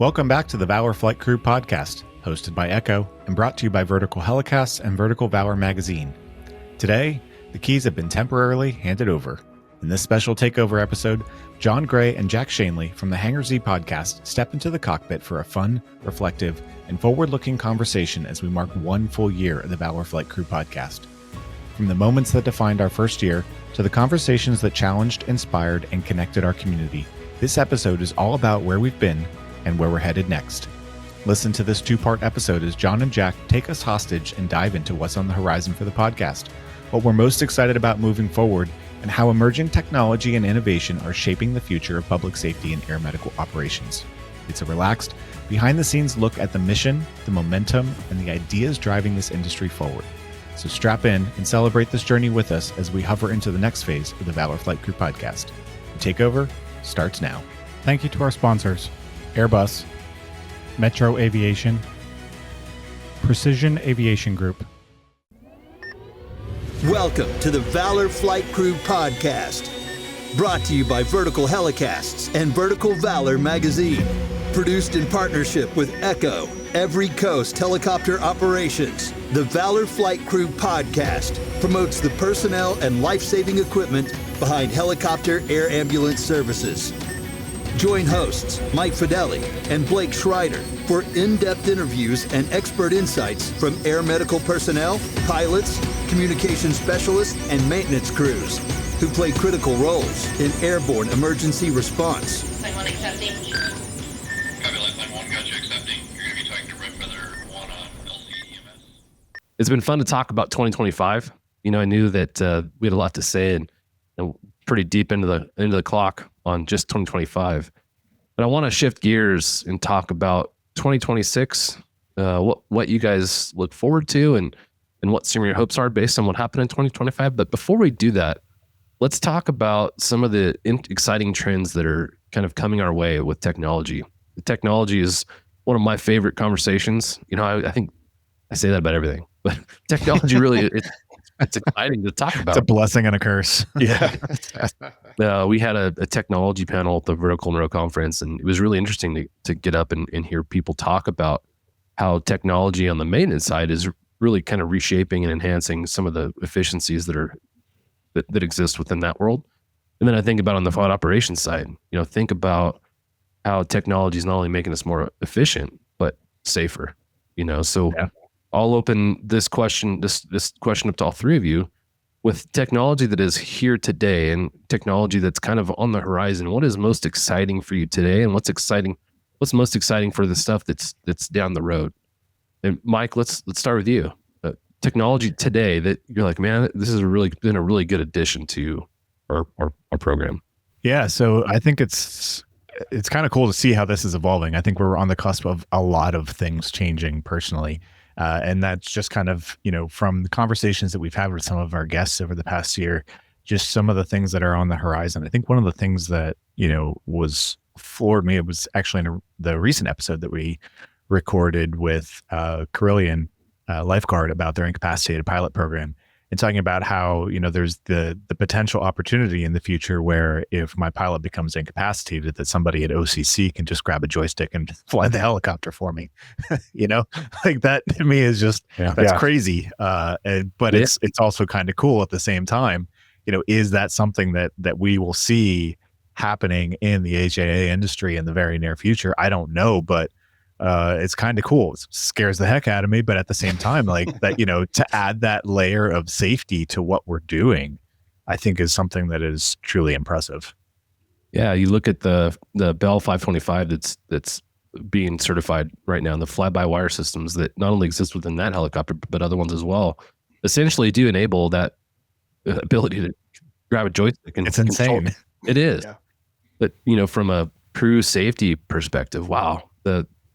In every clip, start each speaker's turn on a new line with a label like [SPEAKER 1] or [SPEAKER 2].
[SPEAKER 1] Welcome back to the Valor Flight Crew Podcast, hosted by Echo and brought to you by Vertical Helicasts and Vertical Valor Magazine. Today, the keys have been temporarily handed over. In this special takeover episode, Jon Gray and Jack Schonely from the Hangar Z Podcast step into the cockpit for a fun, reflective, and forward-looking conversation as we mark 1 full year of the Valor Flight Crew Podcast. From the moments that defined our first year to the conversations that challenged, inspired, and connected our community, this episode is all about where we've been and where we're headed next. Listen to this 2-part episode as Jon and Jack take us hostage and dive into what's on the horizon for the podcast, what we're most excited about moving forward, and how emerging technology and innovation are shaping the future of public safety and air medical operations. It's a relaxed, behind-the-scenes look at the mission, the momentum, and the ideas driving this industry forward. So strap in and celebrate this journey with us as we hover into the next phase of the Valor Flight Crew Podcast. The takeover starts now. Thank you to our sponsors, Airbus, Metro Aviation, Precision Aviation Group.
[SPEAKER 2] Welcome to the Valor Flight Crew Podcast, brought to you by Vertical Helicasts and Vertical Valor Magazine. Produced in partnership with Echo, Every Coast Helicopter Operations. The Valor Flight Crew Podcast promotes the personnel and life-saving equipment behind helicopter air ambulance services. Join hosts Mike Fideli and Blake Schreider for in-depth interviews and expert insights from air medical personnel, pilots, communication specialists, and maintenance crews who play critical roles in airborne emergency response.
[SPEAKER 3] Line 1 accepting.
[SPEAKER 4] Copy, line 1, gotcha, accepting. You're going to be talking to Red Feather 1 on LCEMS.
[SPEAKER 5] It's been fun to talk about 2025. I knew that we had a lot to say and pretty deep into the clock on just 2025. But I want to shift gears and talk about 2026, what you guys look forward to and what some of your hopes are based on what happened in 2025. But before we do that, let's talk about some of the exciting trends that are kind of coming our way with technology. The technology is one of my favorite conversations. I think I say that about everything, but technology really, it's exciting to talk about.
[SPEAKER 1] It's a blessing and a curse.
[SPEAKER 5] Yeah. We had a technology panel at the Vertical Neuro Conference, and it was really interesting to get up and hear people talk about how technology on the maintenance side is really kind of reshaping and enhancing some of the efficiencies that exist within that world. And then I think about on the flight operations side, think about how technology is not only making us more efficient, but safer, so yeah. I'll open this question up to all three of you. With technology that is here today and technology that's kind of on the horizon, what is most exciting for you today, and what's most exciting for the stuff that's down the road? And Mike, let's start with you. Technology today that you're like, man, this has been a really good addition to our program.
[SPEAKER 1] Yeah, so I think it's kind of cool to see how this is evolving. I think we're on the cusp of a lot of things changing personally. And that's just kind of, from the conversations that we've had with some of our guests over the past year, just some of the things that are on the horizon. I think one of the things that, was floored me, it was actually in the recent episode that we recorded with Carillion lifeguard about their incapacitated pilot program, and talking about how, there's the potential opportunity in the future where if my pilot becomes incapacitated, that somebody at OCC can just grab a joystick and fly the helicopter for me. Like that to me is just, that's crazy. But it's also kind of cool at the same time. Is that something that we will see happening in the HAA industry in the very near future? I don't know, but it's kind of cool. It scares the heck out of me, but at the same time, like that, to add that layer of safety to what we're doing, I think is something that is truly impressive.
[SPEAKER 5] Yeah, you look at the Bell 525 that's being certified right now, and the fly-by-wire systems that not only exist within that helicopter, but other ones as well, essentially do enable that ability to grab a joystick and
[SPEAKER 1] it's insane.
[SPEAKER 5] It is. Yeah. But, from a crew safety perspective, wow,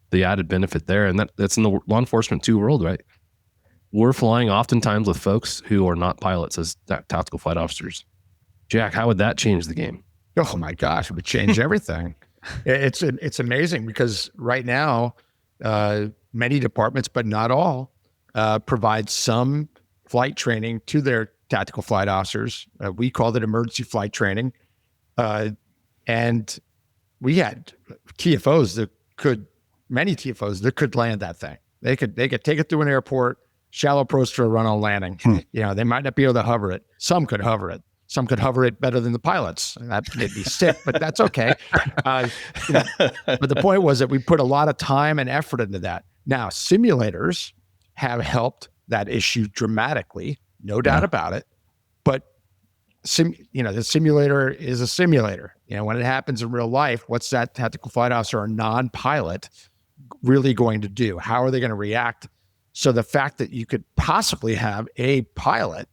[SPEAKER 5] the added benefit there, and that's in the law enforcement 2 world, right? We're flying oftentimes with folks who are not pilots as tactical flight officers. Jack, how would that change the game?
[SPEAKER 6] Oh my gosh, it would change everything. It's amazing because right now, many departments, but not all, provide some flight training to their tactical flight officers. We called it emergency flight training. And we had TFOs that could many TFOs that could land that thing. They could take it through an airport, shallow approach to a run-on landing. They might not be able to hover it. Some could hover it. Some could hover it better than the pilots. And that made me sick, but that's okay. But the point was that we put a lot of time and effort into that. Now, simulators have helped that issue dramatically, no doubt about it. But the simulator is a simulator. When it happens in real life, what's that tactical flight officer or non-pilot really going to do? How are they going to react? So the fact that you could possibly have a pilot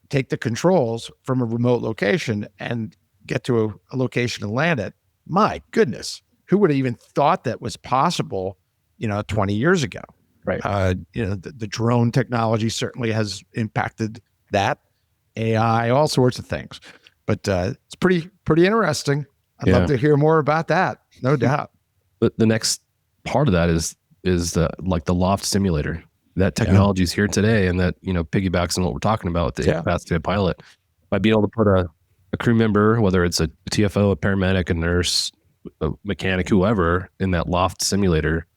[SPEAKER 6] take the controls from a remote location and get to a location and land it, my goodness, who would have even thought that was possible, 20 years ago?
[SPEAKER 3] Right.
[SPEAKER 6] The drone technology certainly has impacted that. AI, all sorts of things. But it's pretty interesting. I'd love to hear more about that, no doubt.
[SPEAKER 5] But the next part of that is the loft simulator. That technology is here today, and that piggybacks on what we're talking about with the capacity of pilot. By being able to put a crew member, whether it's a TFO, a paramedic, a nurse, a mechanic, whoever, in that loft simulator,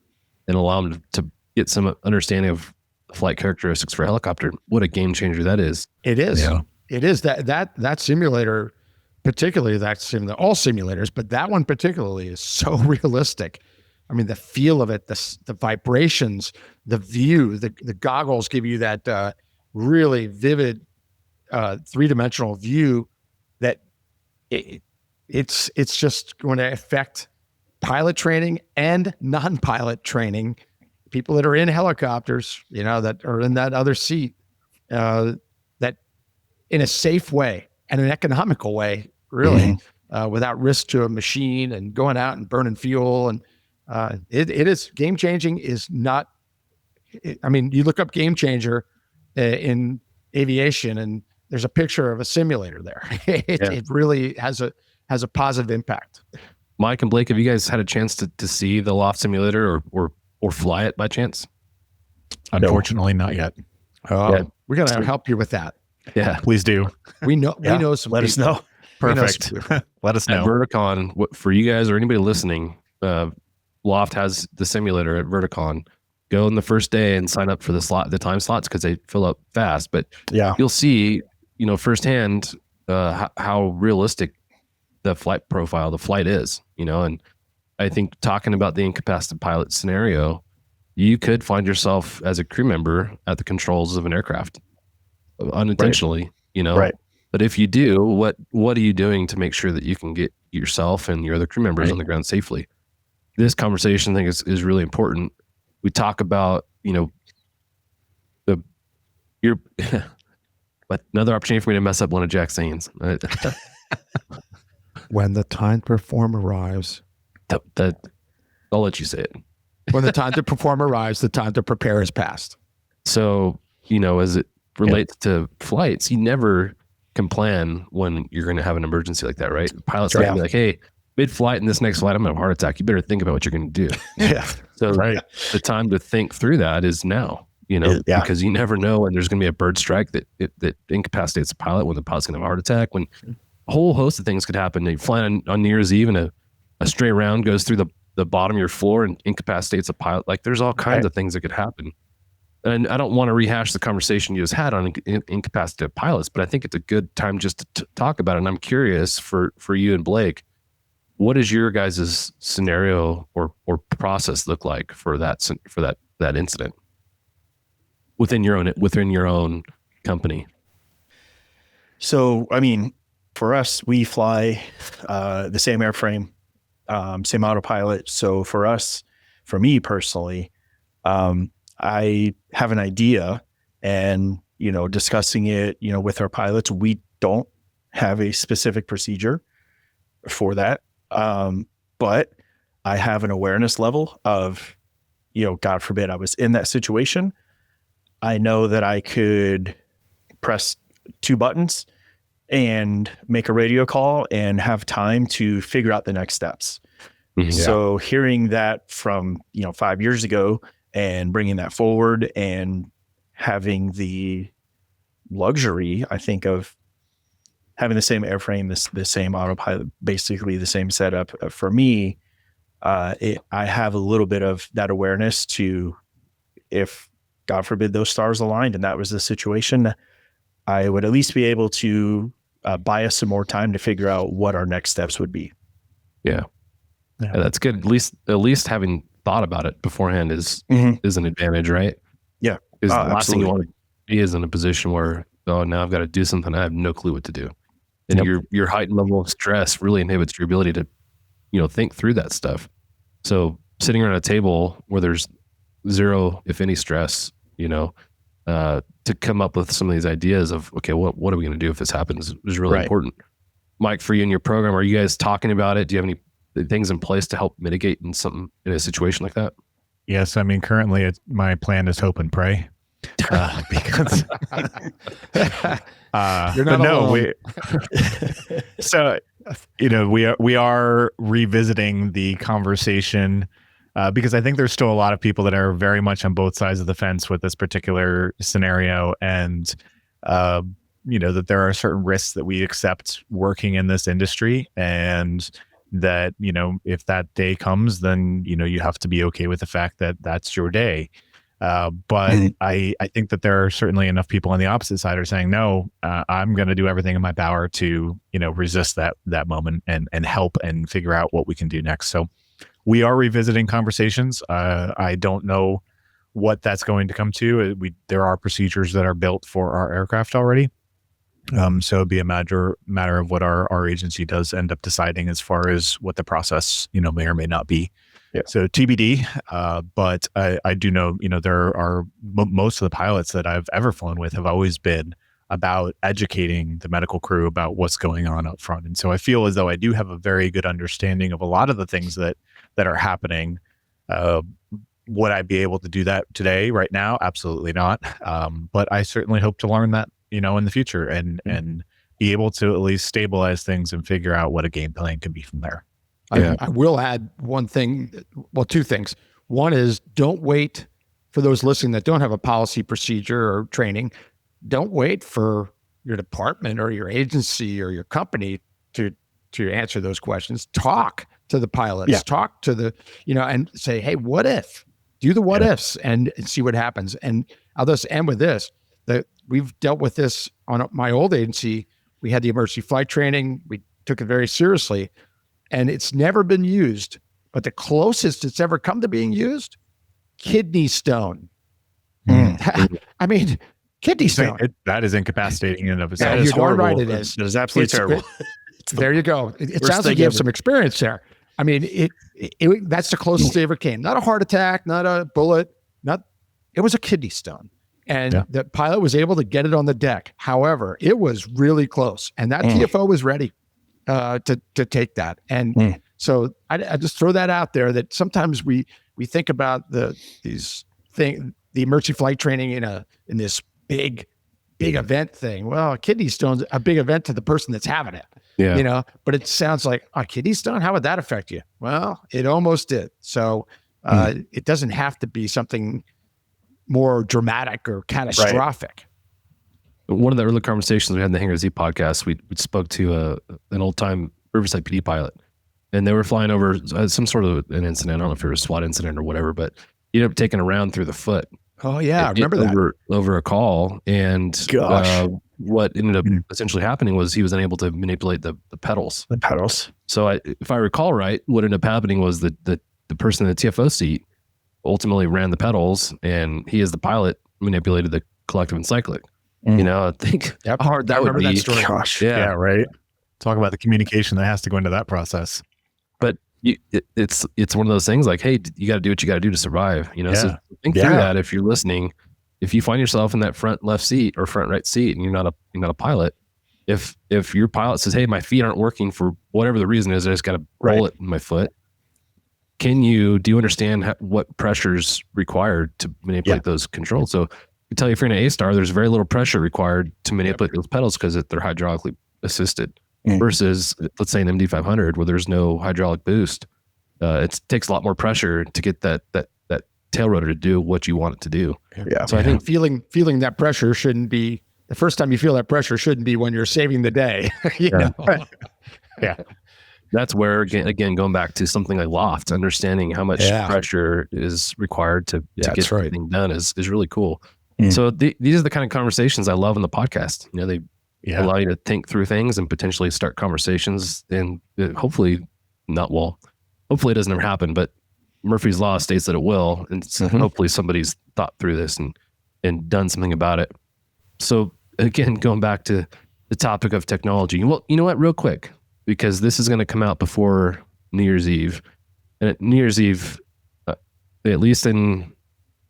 [SPEAKER 5] and allow them to get some understanding of flight characteristics for a helicopter, what a game changer that is.
[SPEAKER 6] It is.
[SPEAKER 3] Yeah.
[SPEAKER 6] It is that simulator, particularly all simulators, but that one particularly is so realistic. I mean, the feel of it, the vibrations, the view, the goggles give you that really vivid three-dimensional view that it's just going to affect pilot training and non-pilot training. People that are in helicopters, that are in that other seat, that in a safe way and an economical way, really, without risk to a machine and going out and burning fuel. And it is game changing. Is not. You look up game changer in aviation, and there's a picture of a simulator there. It really has a positive impact.
[SPEAKER 5] Mike and Blake, have you guys had a chance to see the loft simulator or fly it by chance?
[SPEAKER 1] Unfortunately, not yet.
[SPEAKER 6] We're going to help you with that.
[SPEAKER 5] Yeah,
[SPEAKER 1] please do.
[SPEAKER 6] We know some.
[SPEAKER 3] Let us know.
[SPEAKER 1] Perfect. Let us know.
[SPEAKER 5] At Verticon, for you guys or anybody listening, Loft has the simulator at Verticon. Go on the first day and sign up for the time slots, because they fill up fast. But you'll see, firsthand how realistic the flight profile, the flight is. And I think talking about the incapacitated pilot scenario, you could find yourself as a crew member at the controls of an aircraft unintentionally,
[SPEAKER 3] Right.
[SPEAKER 5] But if you do, what are you doing to make sure that you can get yourself and your other crew members on the ground safely? This conversation, I think, is really important. We talk about, but another opportunity for me to mess up one of Jack's sayings.
[SPEAKER 6] When the time to perform arrives.
[SPEAKER 5] That I'll let you say it.
[SPEAKER 6] When the time to perform arrives, the time to prepare is past.
[SPEAKER 5] So, as it relates to flights, you never can plan when you're going to have an emergency like that, right? Pilots might be like, hey, mid-flight in this next flight, I'm going to have a heart attack. You better think about what you're going to do. So the time to think through that is now, because you never know when there's going to be a bird strike that incapacitates a pilot, when the pilot's going to have a heart attack, when a whole host of things could happen. You fly on New Year's Eve and a stray round goes through the bottom of your floor and incapacitates a pilot. Like, there's all kinds of things that could happen. And I don't want to rehash the conversation you just had on incapacitated pilots, but I think it's a good time just to talk about it. And I'm curious for you and Blake, what does your guys' scenario or process look like for that incident within your own company?
[SPEAKER 3] So, for us, we fly the same airframe, same autopilot. So for me personally, I have an idea, and, discussing it, with our pilots, we don't have a specific procedure for that. But I have an awareness level of, God forbid I was in that situation. I know that I could press 2 buttons and make a radio call and have time to figure out the next steps. Mm-hmm. So hearing that from, 5 years ago and bringing that forward and having the luxury, I think, of having the same airframe, the same autopilot, basically the same setup, for me, I have a little bit of that awareness to, if God forbid those stars aligned and that was the situation, I would at least be able to buy us some more time to figure out what our next steps would be.
[SPEAKER 5] Yeah, that's good. At least having thought about it beforehand is an advantage, right?
[SPEAKER 3] Yeah,
[SPEAKER 5] because the last thing you
[SPEAKER 3] absolutely.
[SPEAKER 5] want to be is in a position where, oh, now I've got to do something I have no clue what to do, and your heightened level of stress really inhibits your ability to, think through that stuff. So sitting around a table where there's zero, if any, stress, to come up with some of these ideas of, okay, what are we going to do if this happens is really important. Mike, for you in your program, are you guys talking about it? Do you have any things in place to help mitigate in a situation like that?
[SPEAKER 1] Yes, I mean, currently my plan is hope and pray. Because
[SPEAKER 6] You're not alone.
[SPEAKER 1] So we are revisiting the conversation because I think there's still a lot of people that are very much on both sides of the fence with this particular scenario, and that there are certain risks that we accept working in this industry, and that if that day comes, then you have to be okay with the fact that that's your day. But I think that there are certainly enough people on the opposite side are saying, no, I'm going to do everything in my power to, resist that moment and help and figure out what we can do next. So we are revisiting conversations. I don't know what that's going to come to. There are procedures that are built for our aircraft already. So it'd be a matter of what our agency does end up deciding as far as what the process, may or may not be.
[SPEAKER 3] Yeah.
[SPEAKER 1] So TBD, but I do know, there are most of the pilots that I've ever flown with have always been about educating the medical crew about what's going on up front. And so I feel as though I do have a very good understanding of a lot of the things that are happening. Would I be able to do that today, right now? Absolutely not. But I certainly hope to learn that, in the future and be able to at least stabilize things and figure out what a game plan can be from there.
[SPEAKER 6] I will add one thing, two things. One is, don't wait for those listening that don't have a policy, procedure, or training. Don't wait for your department or your agency or your company to answer those questions. Talk to the pilots, talk to the, and say, hey, what if? Do the what ifs and see what happens. And I'll just end with this, that we've dealt with this on my old agency. We had the emergency flight training. We took it very seriously. And it's never been used, but the closest it's ever come to being used, kidney stone. I mean, kidney stone.
[SPEAKER 1] That is incapacitating in and of itself.
[SPEAKER 3] That is horrible.
[SPEAKER 6] Right, it is.
[SPEAKER 3] It is absolutely terrible.
[SPEAKER 6] There you go. It sounds like you have some experience there. I mean, that's the closest they ever came. Not a heart attack, not a bullet, it was a kidney stone. And the pilot was able to get it on the deck. However, it was really close. And that TFO was ready to take that. And so I just throw that out there, that sometimes we think about the emergency flight training in this big event thing. Well, a kidney stone's a big event to the person that's having it.
[SPEAKER 5] Yeah.
[SPEAKER 6] But it sounds like a kidney stone. How would that affect you? Well, it almost did. So it doesn't have to be something more dramatic or catastrophic.
[SPEAKER 5] Right. One of the early conversations we had in the Hangar Z podcast, we spoke to an old time Riverside PD pilot, and they were flying over some sort of an incident. I don't know if it was a SWAT incident or whatever, but he ended up taking a round through the foot.
[SPEAKER 6] Oh yeah, I remember that
[SPEAKER 5] over a call. And what ended up essentially happening was he was unable to manipulate the pedals.
[SPEAKER 3] The pedals.
[SPEAKER 5] So if I recall right, what ended up happening was that the person in the TFO seat ultimately ran the pedals, and he, as the pilot, manipulated the collective and cyclic. I think how hard that would be.
[SPEAKER 6] That story.
[SPEAKER 3] Gosh.
[SPEAKER 1] Yeah, right. Talk about the communication that has to go into that process.
[SPEAKER 5] But it's one of those things like, hey, you got to do what you got to do to survive. So think through that. If you're listening, if you find yourself in that front left seat or front right seat, and you're not a pilot, if your pilot says, hey, my feet aren't working for whatever the reason is, I just got a bullet in my foot. Do you understand what pressure's required to manipulate those controls? So I tell you, if you're in an A-star, there's very little pressure required to manipulate those pedals because they're hydraulically assisted. Versus, let's say, an MD-500 where there's no hydraulic boost. It takes a lot more pressure to get that tail rotor to do what you want it to do.
[SPEAKER 3] Yeah.
[SPEAKER 6] So I think feeling that pressure shouldn't be the first time you feel that pressure. Shouldn't be when you're saving the day. you know?
[SPEAKER 1] Yeah.
[SPEAKER 5] that's where again going back to something like loft, understanding how much pressure is required to get everything done is really cool. So these are the kind of conversations I love in the podcast. They allow you to think through things and potentially start conversations, and hopefully it doesn't ever happen, but Murphy's Law states that it will, and hopefully somebody's thought through this and done something about it. So again, going back to the topic of technology, well, you know what, real quick, because this is going to come out before New Year's Eve, and at New Year's Eve, at least in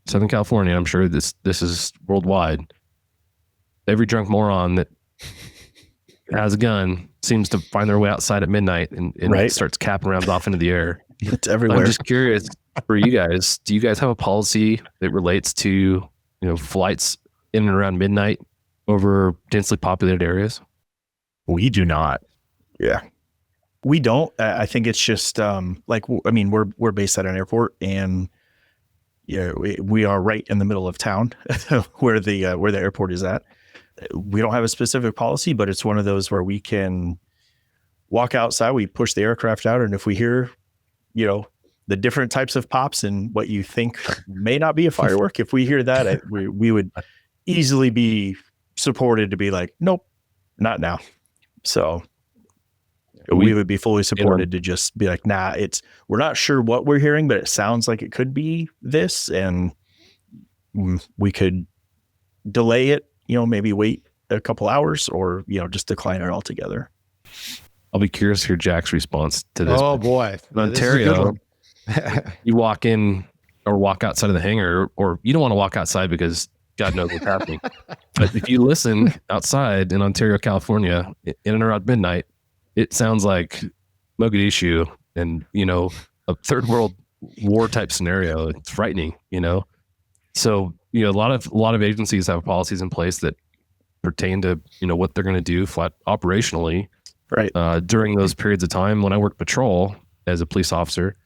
[SPEAKER 5] Southern California, I'm sure this is worldwide, every drunk moron that has a gun seems to find their way outside at midnight and starts capping rounds off into the air.
[SPEAKER 3] It's everywhere.
[SPEAKER 5] I'm just curious for you guys, do you guys have a policy that relates to, flights in and around midnight over densely populated areas?
[SPEAKER 1] We do not.
[SPEAKER 3] Yeah. We don't. I think it's just we're based at an airport, and we are right in the middle of town where the airport is at. We don't have a specific policy, but it's one of those where we can walk outside, we push the aircraft out, and if we hear, the different types of pops and what you think may not be a firework, if we hear that, we would easily be supported to be like, nope, not now. So we would be fully supported to just be like, nah, we're not sure what we're hearing, but it sounds like it could be this, and we could delay it, maybe wait a couple hours, or, just decline it altogether.
[SPEAKER 5] I'll be curious to hear Jack's response to this.
[SPEAKER 6] Oh boy.
[SPEAKER 5] In Ontario, you walk in or walk outside of the hangar, or you don't want to walk outside because God knows what's happening. But if you listen outside in Ontario, California, in and around midnight, it sounds like Mogadishu and, a third world war type scenario. It's frightening, So, a lot of agencies have policies in place that pertain to, what they're going to do flat operationally.
[SPEAKER 3] Right.
[SPEAKER 5] During those periods of time when I worked patrol as a police officer,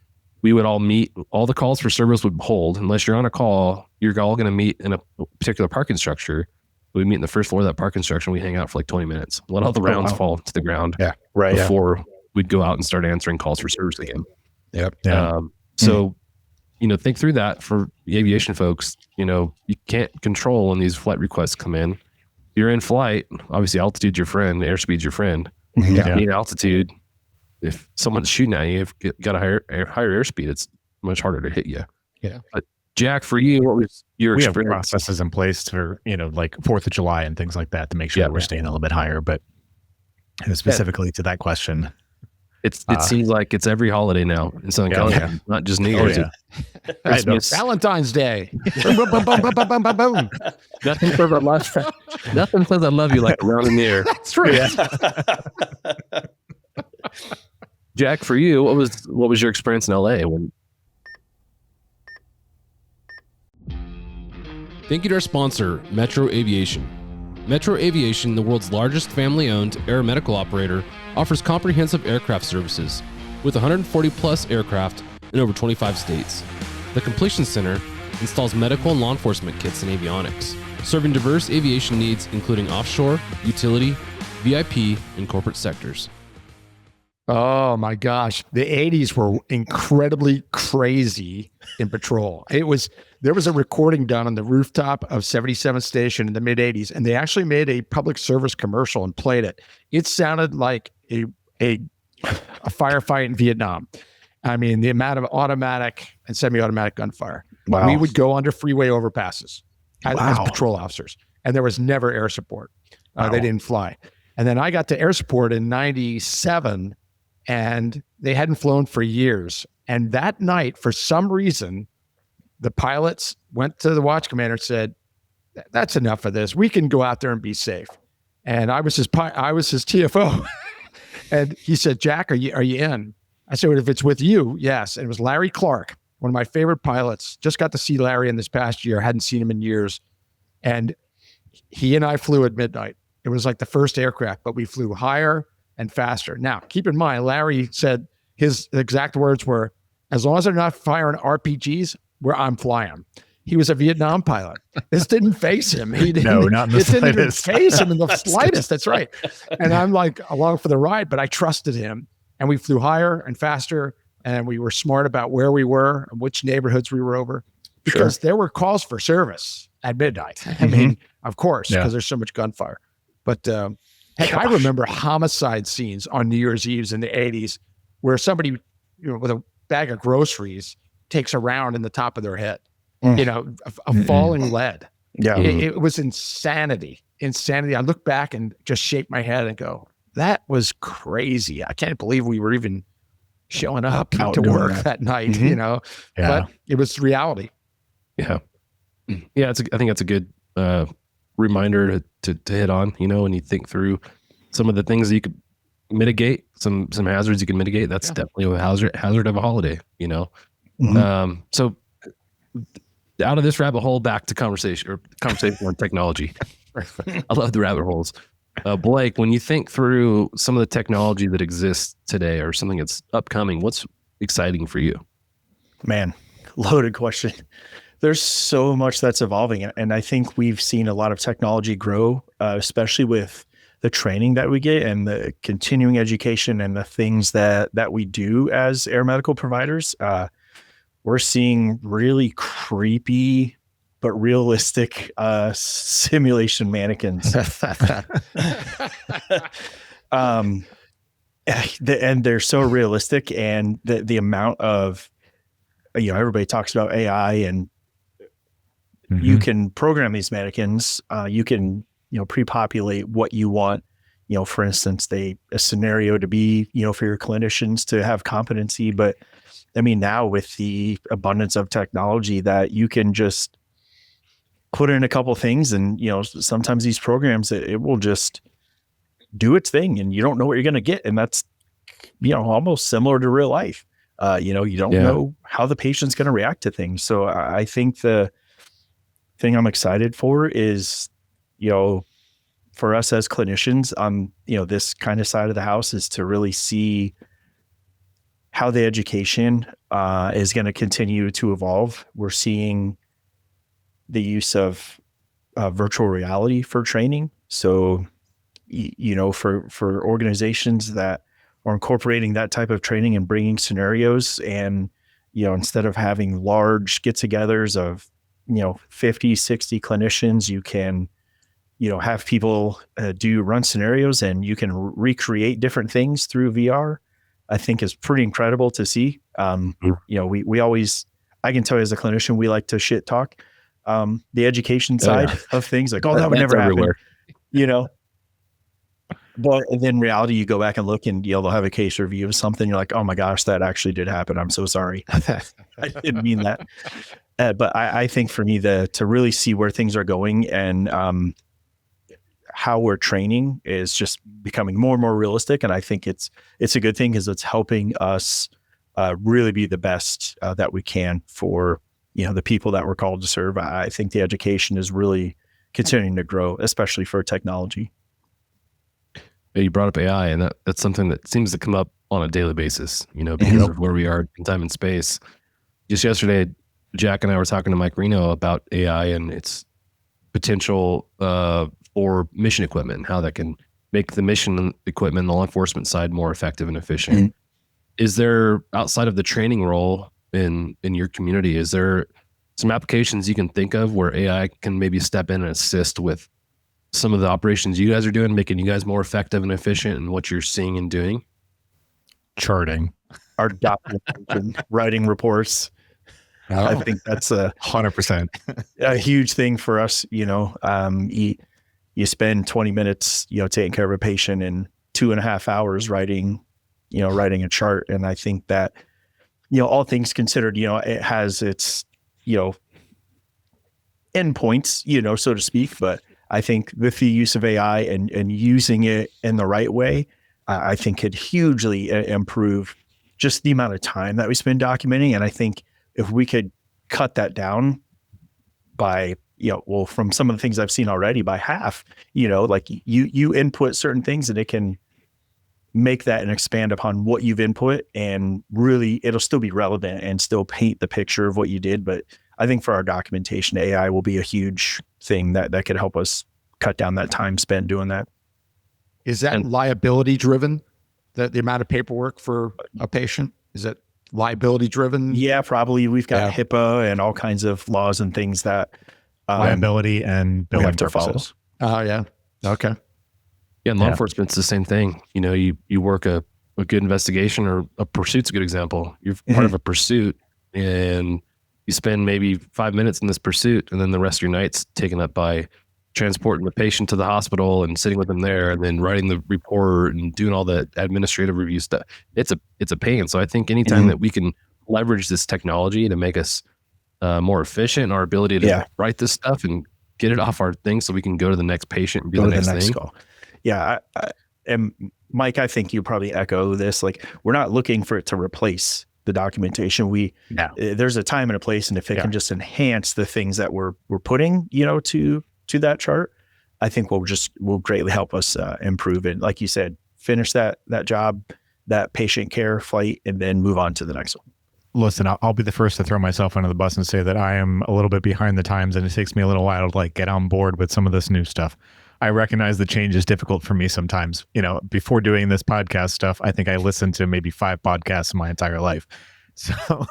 [SPEAKER 5] we would all meet, all the calls for service would hold. Unless you're on a call, you're all going to meet in a particular parking structure. We meet in the first floor of that parking structure, and we hang out for like 20 minutes. Let all the rounds fall to the ground before we'd go out and start answering calls for service again.
[SPEAKER 6] Yep.
[SPEAKER 5] So, think through that for the aviation folks. You can't control when these flight requests come in. If you're in flight, obviously altitude's your friend, airspeed's your friend. You need altitude. If someone's shooting at you, if you got a higher airspeed, it's much harder to hit you.
[SPEAKER 6] Yeah.
[SPEAKER 5] But Jack, for you, what was your experience?
[SPEAKER 1] We have processes in place for, like 4th of July and things like that to make sure that we're staying a little bit higher. But specifically to that question,
[SPEAKER 5] it seems like it's every holiday now in Southern California, not just New Year's.
[SPEAKER 6] Valentine's Day. Boom, boom, boom, boom, boom, boom, boom.
[SPEAKER 5] Nothing says I love you like around in the air.
[SPEAKER 6] That's right.
[SPEAKER 5] Jack, for you, what was your experience in LA when?
[SPEAKER 7] Thank you to our sponsor, Metro Aviation. Metro Aviation, the world's largest family-owned aeromedical operator, offers comprehensive aircraft services with 140 plus aircraft in over 25 states. The Completion Center installs medical and law enforcement kits and avionics, serving diverse aviation needs including offshore, utility, VIP, and corporate sectors.
[SPEAKER 6] Oh my gosh. The 80s were incredibly crazy in patrol. There was a recording done on the rooftop of 77th Station in the mid 80s, and they actually made a public service commercial and played it. It sounded like a firefight in Vietnam. I mean, the amount of automatic and semi-automatic gunfire.
[SPEAKER 3] Wow.
[SPEAKER 6] We would go under freeway overpasses as patrol officers, and there was never air support. They didn't fly. And then I got to air support in 97, and they hadn't flown for years. And that night, for some reason, the pilots went to the watch commander and said, "That's enough of this. We can go out there and be safe." And I was his TFO. And he said, "Jack, are you in?" I said, "Well, if it's with you, yes." And it was Larry Clark, one of my favorite pilots. Just got to see Larry in this past year. Hadn't seen him in years. And he and I flew at midnight. It was like the first aircraft, but we flew higher and faster. Now, keep in mind, Larry said his exact words were, "As long as they're not firing RPGs, I'm flying." He was a Vietnam pilot. This didn't phase him. He didn't,
[SPEAKER 1] no, not in the
[SPEAKER 6] slightest. It didn't even
[SPEAKER 1] slightest.
[SPEAKER 6] phase him in the slightest. That's right. And I'm like along for the ride, but I trusted him. and we flew higher and faster, and we were smart about where we were and which neighborhoods we were over, because there were calls for service at midnight. I mean, of course, because there's so much gunfire. But heck, I remember homicide scenes on New Year's Eves in the 80s where somebody, with a bag of groceries takes a round in the top of their head, a falling lead. Yeah. It was insanity. I look back and just shake my head and go, that was crazy. I can't believe we were even showing up to work that night, but it was reality.
[SPEAKER 5] Yeah. Yeah. I think that's a good reminder to hit on, when you think through some of the things that you could mitigate, some hazards you can mitigate. That's definitely a hazard of a holiday, So out of this rabbit hole, back to conversation on technology. I love the rabbit holes. Blake, when you think through some of the technology that exists today or something that's upcoming, what's exciting for you?
[SPEAKER 3] Man, loaded question. There's so much that's evolving. And I think we've seen a lot of technology grow, especially with the training that we get and the continuing education and the things that we do as air medical providers. We're seeing really creepy but realistic simulation mannequins. And they're so realistic, and the amount of, everybody talks about AI, and you can program these mannequins. You can, pre-populate what you want. For instance, a scenario to be, for your clinicians to have competency. But I mean, now with the abundance of technology that you can just put in a couple of things, and, sometimes these programs, it will just do its thing and you don't know what you're going to get. And that's, almost similar to real life. You don't know how the patient's going to react to things. So I think the thing I'm excited for is, for us as clinicians on, this kind of side of the house, is to really see how the education is going to continue to evolve. We're seeing the use of virtual reality for training. So, for organizations that are incorporating that type of training and bringing scenarios, and, instead of having large get-togethers of, 50, 60 clinicians, you can, have people run scenarios, and you can recreate different things through VR. I think is pretty incredible to see. We always, I can tell you as a clinician, we like to shit talk the education side of things, like, that would never happen, But then reality, you go back and look, and they'll have a case review of something. You're like, oh my gosh, that actually did happen. I'm so sorry. I didn't mean that. But I think for me, to really see where things are going and how we're training is just becoming more and more realistic. And I think it's a good thing, because it's helping us really be the best that we can for, the people that we're called to serve. I think the education is really continuing to grow, especially for technology.
[SPEAKER 5] You brought up AI, and that's something that seems to come up on a daily basis, because of where we are in time and space. Just yesterday, Jack and I were talking to Mike Reno about AI and its potential for mission equipment, how that can make the mission equipment, the law enforcement side, more effective and efficient. Is there, outside of the training role in your community, is there some applications you can think of where AI can maybe step in and assist with some of the operations you guys are doing, making you guys more effective and efficient in what you're seeing and doing?
[SPEAKER 1] Charting.
[SPEAKER 3] Our documentation, writing reports. I think that's
[SPEAKER 1] 100%
[SPEAKER 3] a huge thing for us. You spend 20 minutes, taking care of a patient, and 2.5 hours writing a chart. And I think that, all things considered, it has its, endpoints, so to speak. But I think with the use of AI and using it in the right way, I think could hugely improve just the amount of time that we spend documenting. And I think if we could cut that down by, from some of the things I've seen already, by half, like you input certain things and it can make that and expand upon what you've input, and really it'll still be relevant and still paint the picture of what you did. But I think for our documentation, AI will be a huge thing that could help us cut down that time spent doing that.
[SPEAKER 6] Is that liability driven? the amount of paperwork for a patient? Is it liability driven?
[SPEAKER 3] Yeah, probably. We've got HIPAA and all kinds of laws and things that
[SPEAKER 1] liability and
[SPEAKER 3] we
[SPEAKER 1] billing
[SPEAKER 3] have to follow.
[SPEAKER 1] purposes.
[SPEAKER 6] Oh, yeah. Okay.
[SPEAKER 5] Yeah, and law enforcement's the same thing. You know, you work a good investigation, or a pursuit's a good example. You're part of a pursuit, and you spend maybe 5 minutes in this pursuit, and then the rest of your night's taken up by transporting the patient to the hospital and sitting with them there, and then writing the report and doing all the administrative review stuff. It's a pain. So I think anytime that we can leverage this technology to make us more efficient in our ability to write this stuff and get it off our thing, so we can go to the next patient and do the next thing.
[SPEAKER 3] Call. Yeah. And Mike, I think you probably echo this. Like, we're not looking for it to replace the documentation. There's a time and a place, and if it can just enhance the things that we're putting, to that chart, I think will greatly help us improve it. Like you said, finish that job, that patient care flight, and then move on to the next one.
[SPEAKER 1] Listen, I'll be the first to throw myself under the bus and say that I am a little bit behind the times, and it takes me a little while to get on board with some of this new stuff. I recognize the change is difficult for me sometimes. Before doing this podcast stuff, I think I listened to maybe 5 podcasts in my entire life. So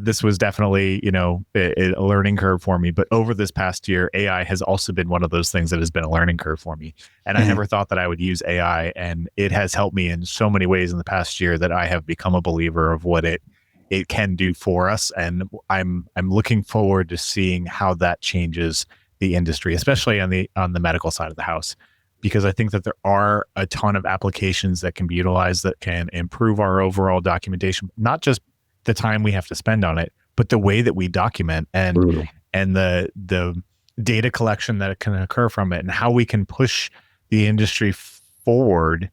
[SPEAKER 1] this was definitely, a learning curve for me. But over this past year, AI has also been one of those things that has been a learning curve for me. And I never thought that I would use AI, and it has helped me in so many ways in the past year that I have become a believer of what it can do for us. And I'm looking forward to seeing how that changes the industry, especially on the medical side of the house, because I think that there are a ton of applications that can be utilized that can improve our overall documentation, not just the time we have to spend on it, but the way that we document and the data collection that can occur from it, and how we can push the industry forward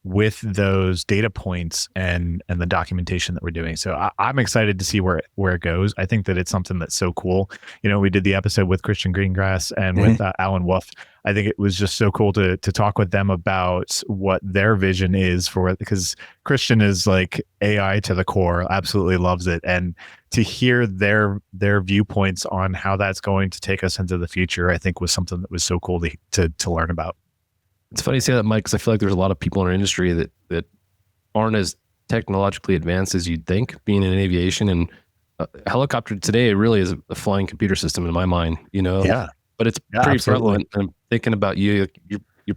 [SPEAKER 1] with those data points and the documentation that we're doing. So I'm excited to see where it goes. I think that it's something that's so cool. We did the episode with Christian Greengrass and with Alan Wolf. I think it was just so cool to talk with them about what their vision is for it, because Christian is like AI to the core, absolutely loves it. And to hear their viewpoints on how that's going to take us into the future, I think was something that was so cool to learn about.
[SPEAKER 5] It's funny you say that, Mike, because I feel like there's a lot of people in our industry that aren't as technologically advanced as you'd think, being in aviation. And a helicopter today really is a flying computer system in my mind, Yeah. But it's pretty prevalent. I'm thinking about you're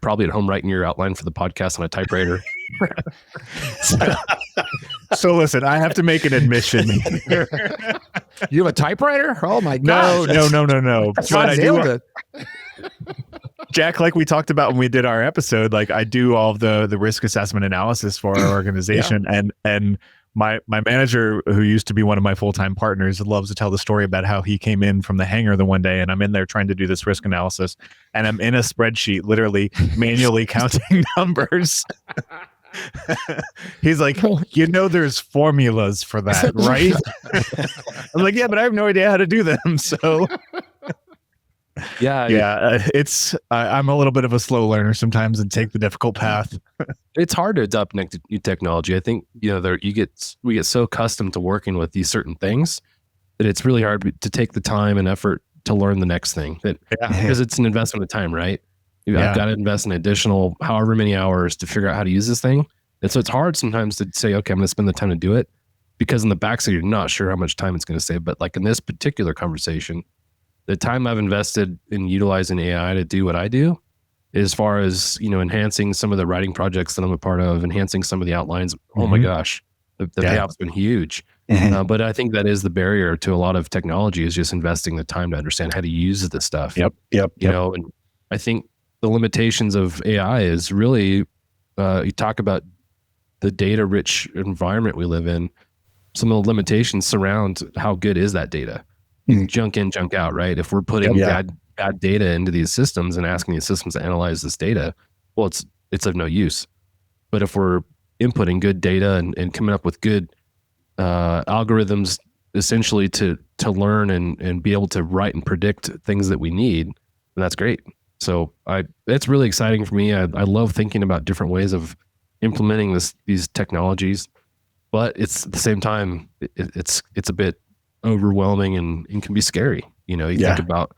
[SPEAKER 5] probably at home writing your outline for the podcast on a typewriter.
[SPEAKER 1] So listen, I have to make an admission.
[SPEAKER 6] You have a typewriter? Oh my gosh.
[SPEAKER 1] No.
[SPEAKER 6] That's not it.
[SPEAKER 1] Jack, like we talked about when we did our episode, I do all of the risk assessment analysis for our organization. And my manager, who used to be one of my full-time partners, loves to tell the story about how he came in from the hangar the one day, and I'm in there trying to do this risk analysis, and I'm in a spreadsheet, literally manually counting numbers. He's like, there's formulas for that, right? I'm like, yeah, but I have no idea how to do them. So it's I'm a little bit of a slow learner sometimes and take the difficult path.
[SPEAKER 5] It's hard to adopt new technology. I think we get so accustomed to working with these certain things that it's really hard to take the time and effort to learn the next thing. Because it's an investment of time, right? I've got to invest an additional however many hours to figure out how to use this thing. And so it's hard sometimes to say, okay, I'm going to spend the time to do it, because in the backseat, you're not sure how much time it's going to save. But in this particular conversation, the time I've invested in utilizing AI to do what I do, as far as, enhancing some of the writing projects that I'm a part of, enhancing some of the outlines, oh my gosh, the payoff's been huge. But I think that is the barrier to a lot of technology, is just investing the time to understand how to use this stuff.
[SPEAKER 3] Yep.
[SPEAKER 5] And I think the limitations of AI is really, you talk about the data-rich environment we live in. Some of the limitations surround how good is that data. Junk in, junk out, right? If we're putting bad data into these systems and asking these systems to analyze this data, well, it's of no use. But if we're inputting good data and coming up with good algorithms, essentially to learn and be able to write and predict things that we need, then that's great. So it's really exciting for me. I love thinking about different ways of implementing these technologies, but it's at the same time, it's a bit overwhelming and can be scary. Think about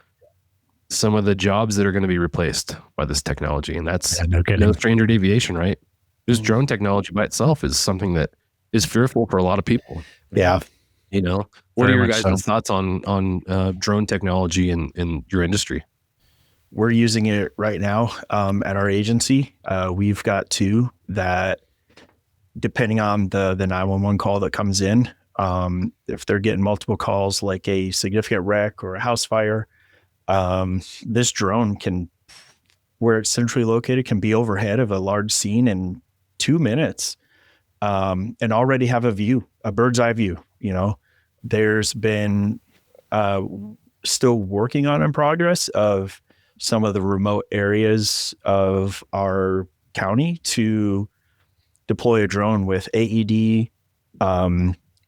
[SPEAKER 5] some of the jobs that are going to be replaced by this technology, and that's no stranger to aviation, right? Just drone technology by itself is something that is fearful for a lot of people.
[SPEAKER 3] Yeah.
[SPEAKER 5] You know, what
[SPEAKER 3] Very
[SPEAKER 5] are your
[SPEAKER 3] much
[SPEAKER 5] guys'
[SPEAKER 3] so.
[SPEAKER 5] thoughts on drone technology in your industry?
[SPEAKER 3] We're using it right now at our agency. We've got 2 that, depending on the 911 call that comes in, if they're getting multiple calls like a significant wreck or a house fire, this drone can, where it's centrally located, can be overhead of a large scene in 2 minutes and already have a view, a bird's eye view. You know, there's been still working on in progress of some of the remote areas of our county to deploy a drone with AED,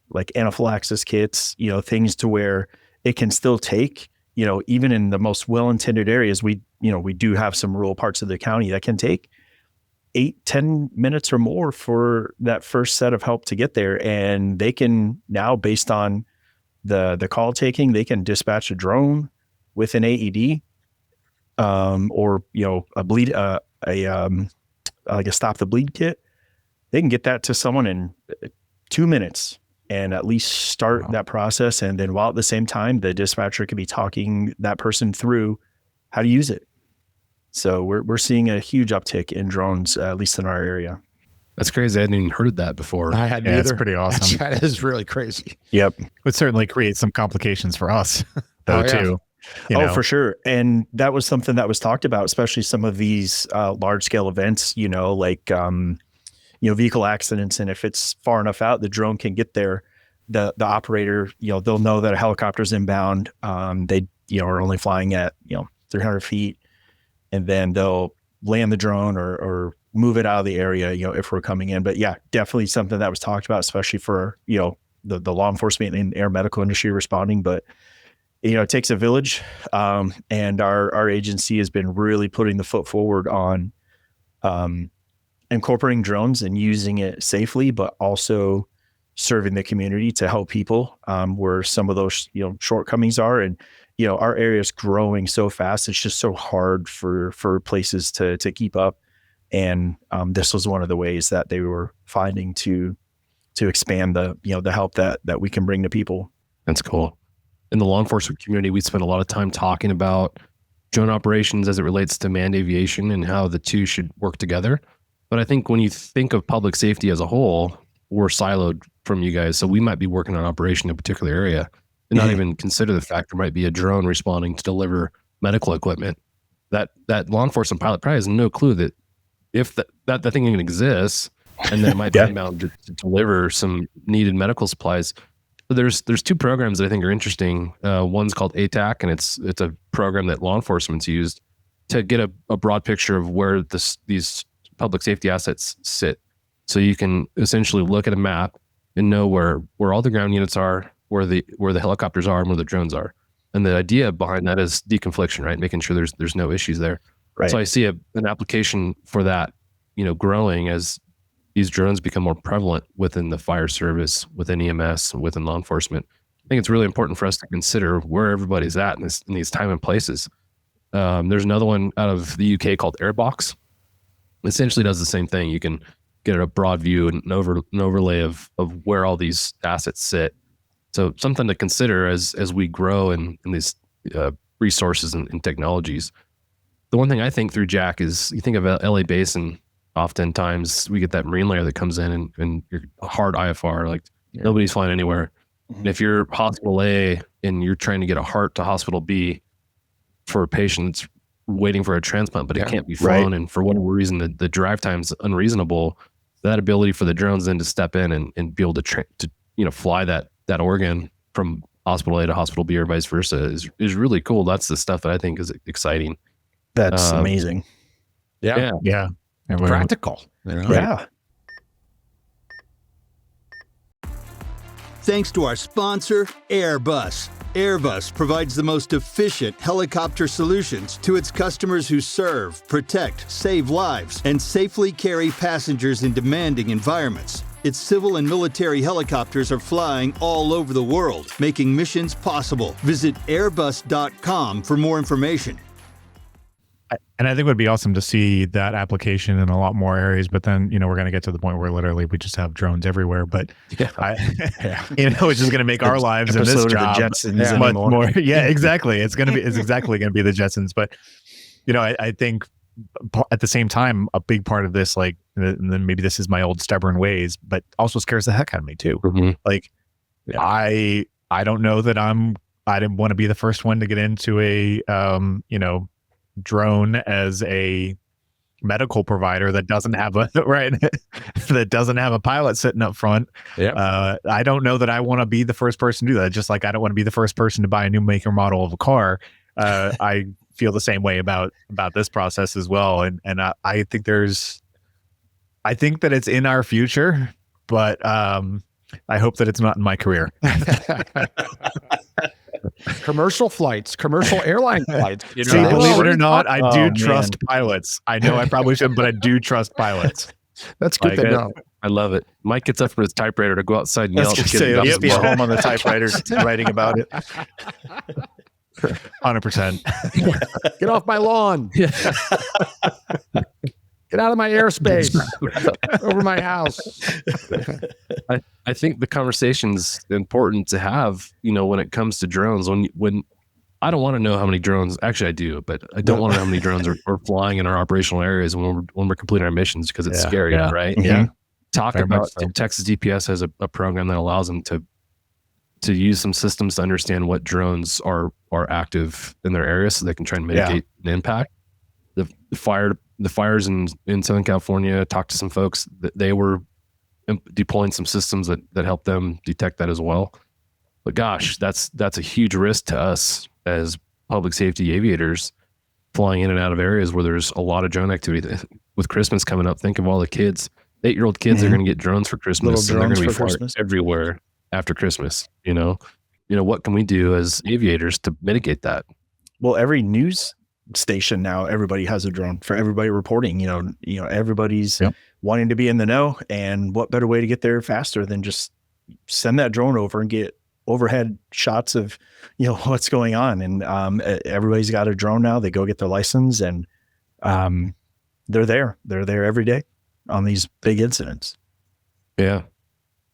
[SPEAKER 3] like anaphylaxis kits, you know, things to where it can still take, you know, even in the most well-intended areas, we do have some rural parts of the county that can take 8-10 minutes or more for that first set of help to get there. And they can now, based on the call taking, they can dispatch a drone with an AED, or, you know, like a stop the bleed kit. They can get that to someone in 2 minutes and at least start that process. And then while at the same time, the dispatcher could be talking that person through how to use it. So we're seeing a huge uptick in drones, at least in our area.
[SPEAKER 5] That's crazy. I hadn't even heard of that before.
[SPEAKER 6] I hadn't
[SPEAKER 1] Yeah,
[SPEAKER 6] either.
[SPEAKER 1] it's pretty awesome.
[SPEAKER 6] That is really crazy.
[SPEAKER 3] Yep.
[SPEAKER 1] Would certainly create some complications for us, though,
[SPEAKER 6] Oh, yeah.
[SPEAKER 1] too. You know?
[SPEAKER 3] For sure. And that was something that was talked about, especially some of these large scale events, you know, like, vehicle accidents. And if it's far enough out, the drone can get there. The operator, you know, they'll know that a helicopter's inbound. They, you know, are only flying at, 300 feet. And then they'll land the drone or move it out of the area, you know, if we're coming in. But yeah, definitely something that was talked about, especially for, you know, the law enforcement and air medical industry responding. But, you know, it takes a village. And our agency has been really putting the foot forward on incorporating drones and using it safely, but also serving the community to help people where some of those, you know, shortcomings are. And, you know, our area is growing so fast. It's just so hard for places to keep up. And this was one of the ways that they were finding to expand the help that we can bring to people.
[SPEAKER 5] That's cool. In the law enforcement community, we spend a lot of time talking about drone operations as it relates to manned aviation and how the two should work together. But I think when you think of public safety as a whole, we're siloed from you guys. So we might be working on operation in a particular area and not even consider the fact there might be a drone responding to deliver medical equipment. That law enforcement pilot probably has no clue that if that thing even exists and that it might be inbound to deliver some needed medical supplies. So there's 2 programs that I think are interesting. One's called ATAC, and it's a program that law enforcement's used to get a broad picture of where these public safety assets sit. So you can essentially look at a map and know where all the ground units are, where the helicopters are, and where the drones are. And the idea behind that is deconfliction, right? Making sure there's no issues there.
[SPEAKER 3] Right.
[SPEAKER 5] So I see an application for that, you know, growing as these drones become more prevalent within the fire service, within EMS, within law enforcement. I think it's really important for us to consider where everybody's at in these time and places. There's another one out of the UK called Airbox. Essentially does the same thing. You can get a broad view and an overlay of where all these assets sit. So something to consider as we grow in these resources and technologies. The one thing I think through, Jack, is you think of LA Basin. Oftentimes we get that marine layer that comes in and you're hard IFR, like nobody's flying anywhere. Mm-hmm. And if you're hospital A and you're trying to get a heart to hospital B for a patient that's waiting for a transplant, but it can't be flown. Right. And for whatever reason, the drive time's unreasonable. That ability for the drones then to step in and be able to fly that organ from hospital A to hospital B or vice versa is really cool. That's the stuff that I think is exciting.
[SPEAKER 3] That's amazing.
[SPEAKER 6] Yeah. Practical. You know?
[SPEAKER 3] Yeah.
[SPEAKER 2] Thanks to our sponsor, Airbus. Airbus provides the most efficient helicopter solutions to its customers who serve, protect, save lives, and safely carry passengers in demanding environments. Its civil and military helicopters are flying all over the world, making missions possible. Visit airbus.com for more information.
[SPEAKER 1] And I think it would be awesome to see that application in a lot more areas. But then, we're going to get to the point where literally we just have drones everywhere. But which is going to make our lives in this job much more. Yeah, exactly. It's exactly going to be the Jetsons. But I think at the same time, a big part of this, like, and then maybe this is my old stubborn ways, but also scares the heck out of me too.
[SPEAKER 5] Mm-hmm.
[SPEAKER 1] Like, I don't know that I didn't want to be the first one to get into a drone as a medical provider that doesn't have a that doesn't have a pilot sitting up front. I don't know that I want to be the first person to do that. Just like I don't want to be the first person to buy a new make or model of a car. I feel the same way about this process as well. And I think that it's in our future, but I hope that it's not in my career.
[SPEAKER 6] Commercial airline flights.
[SPEAKER 1] See, believe it or not, I do trust pilots. I know I probably shouldn't, but I do trust pilots.
[SPEAKER 6] That's good to know.
[SPEAKER 5] I love it. Mike gets up from his typewriter to go outside and yell at the kids.
[SPEAKER 3] He'll be at home on the typewriter writing about it.
[SPEAKER 1] 100%.
[SPEAKER 6] Get off my lawn. Get out of my airspace. Over my house.
[SPEAKER 5] I think the conversation's important to have, when it comes to drones. When I don't want to know how many drones, actually I do, but I don't want to know how many drones are flying in our operational areas when we're completing our missions, because it's scary, right?
[SPEAKER 1] Mm-hmm.
[SPEAKER 5] Yeah. Talk
[SPEAKER 1] Very
[SPEAKER 5] about
[SPEAKER 1] much so.
[SPEAKER 5] Texas DPS has a program that allows them to use some systems to understand what drones are active in their area, so they can try and mitigate the impact. The fires in Southern California, talked to some folks that they were deploying some systems that help them detect that as well. But gosh, that's a huge risk to us as public safety aviators, flying in and out of areas where there's a lot of drone activity. With Christmas coming up, think of all the kids. 8-year-old kids are going to get drones for Christmas.
[SPEAKER 3] Little
[SPEAKER 5] and they're
[SPEAKER 3] drones
[SPEAKER 5] going to
[SPEAKER 3] for
[SPEAKER 5] be flying
[SPEAKER 3] Christmas.
[SPEAKER 5] everywhere after Christmas. What can we do as aviators to mitigate that?
[SPEAKER 3] Well, every news station now, everybody has a drone for everybody reporting. Everybody's wanting to be in the know, and what better way to get there faster than just send that drone over and get overhead shots of what's going on. And everybody's got a drone now. They go get their license, and they're there every day on these big incidents.
[SPEAKER 5] Yeah.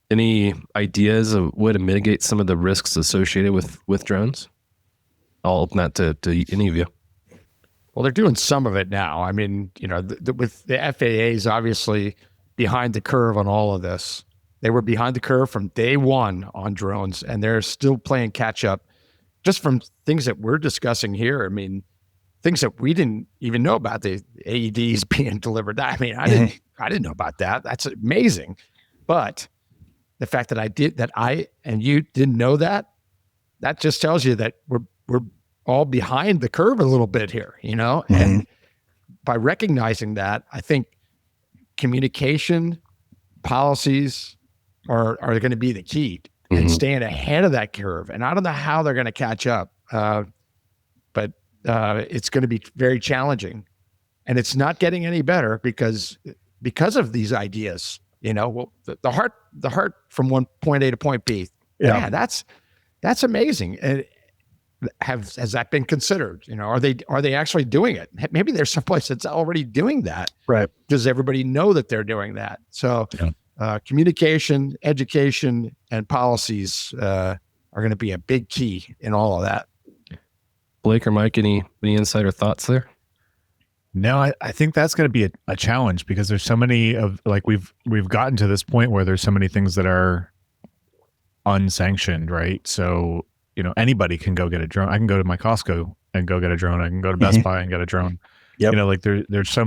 [SPEAKER 5] Any ideas of way to mitigate some of the risks associated with drones? I'll open that to any of you.
[SPEAKER 6] Well, they're doing some of it now. I mean, with the FAA is obviously behind the curve on all of this. They were behind the curve from day one on drones, and they're still playing catch up just from things that we're discussing here. I mean, things that we didn't even know about, the AEDs being delivered. I mean, I didn't know about that. That's amazing. But the fact that I and you didn't know that just tells you that we're all behind the curve a little bit here, and by recognizing that, I think communication policies are going to be the key, and staying ahead of that curve. And I don't know how they're going to catch up, but it's going to be very challenging, and it's not getting any better because of these ideas. The heart from one point A to point B. Yeah, that's amazing. And has that been considered? Are they actually doing it? Maybe there's someplace that's already doing that.
[SPEAKER 3] Right.
[SPEAKER 6] Does everybody know that they're doing that? So communication, education, and policies are going to be a big key in all of that.
[SPEAKER 5] Blake or Mike, any insight or thoughts there?
[SPEAKER 1] No, I think that's going to be a challenge, because there's so many we've gotten to this point where there's so many things that are unsanctioned, right? So, anybody can go get a drone. I can go to my Costco and go get a drone. I can go to Best Buy and get a drone. Yep. There's so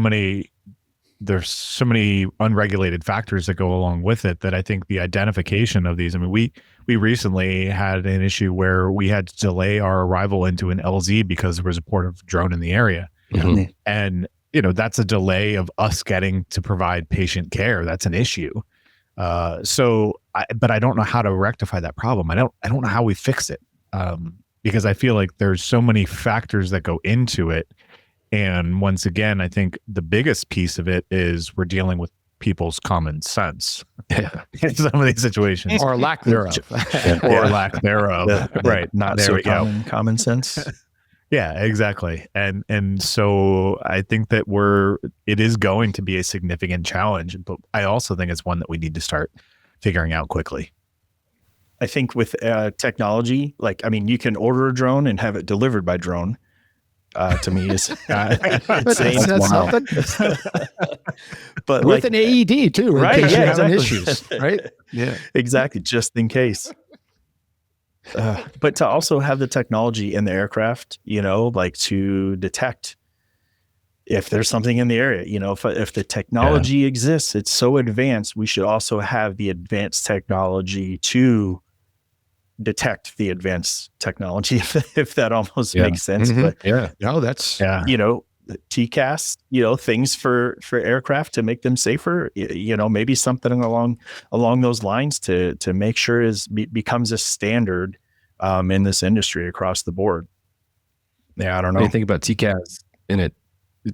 [SPEAKER 1] many unregulated factors that go along with it, that I think the identification of these, I mean, we recently had an issue where we had to delay our arrival into an LZ because there was a port of drone in the area.
[SPEAKER 5] Mm-hmm.
[SPEAKER 1] And, that's a delay of us getting to provide patient care. That's an issue. But I don't know how to rectify that problem. I don't know how we fix it. Because I feel like there's so many factors that go into it. And once again, I think the biggest piece of it is we're dealing with people's common sense in some of these situations.
[SPEAKER 6] Or lack thereof.
[SPEAKER 1] Or lack thereof.
[SPEAKER 3] Right. Not
[SPEAKER 1] there
[SPEAKER 3] so
[SPEAKER 1] we go.
[SPEAKER 3] common sense.
[SPEAKER 1] Yeah, exactly. And so I think that it is going to be a significant challenge, but I also think it's one that we need to start figuring out quickly.
[SPEAKER 3] I think with technology, you can order a drone and have it delivered by drone. To me, is insane.
[SPEAKER 6] That's something.
[SPEAKER 3] But
[SPEAKER 6] with an AED too,
[SPEAKER 3] right?
[SPEAKER 6] In case
[SPEAKER 3] Yeah,
[SPEAKER 6] you're having
[SPEAKER 3] exactly.
[SPEAKER 6] issues, right?
[SPEAKER 3] Yeah, exactly. Just in case. But to also have the technology in the aircraft, to detect if there's something in the area, if the technology exists, it's so advanced, we should also have the advanced technology to detect the advanced technology, if that almost makes sense.
[SPEAKER 6] Mm-hmm.
[SPEAKER 3] But
[SPEAKER 6] no, that's
[SPEAKER 3] the TCAS, things for aircraft to make them safer, maybe something along those lines to make sure becomes a standard in this industry across the board. Yeah, I don't know.
[SPEAKER 5] When you think about TCAS in it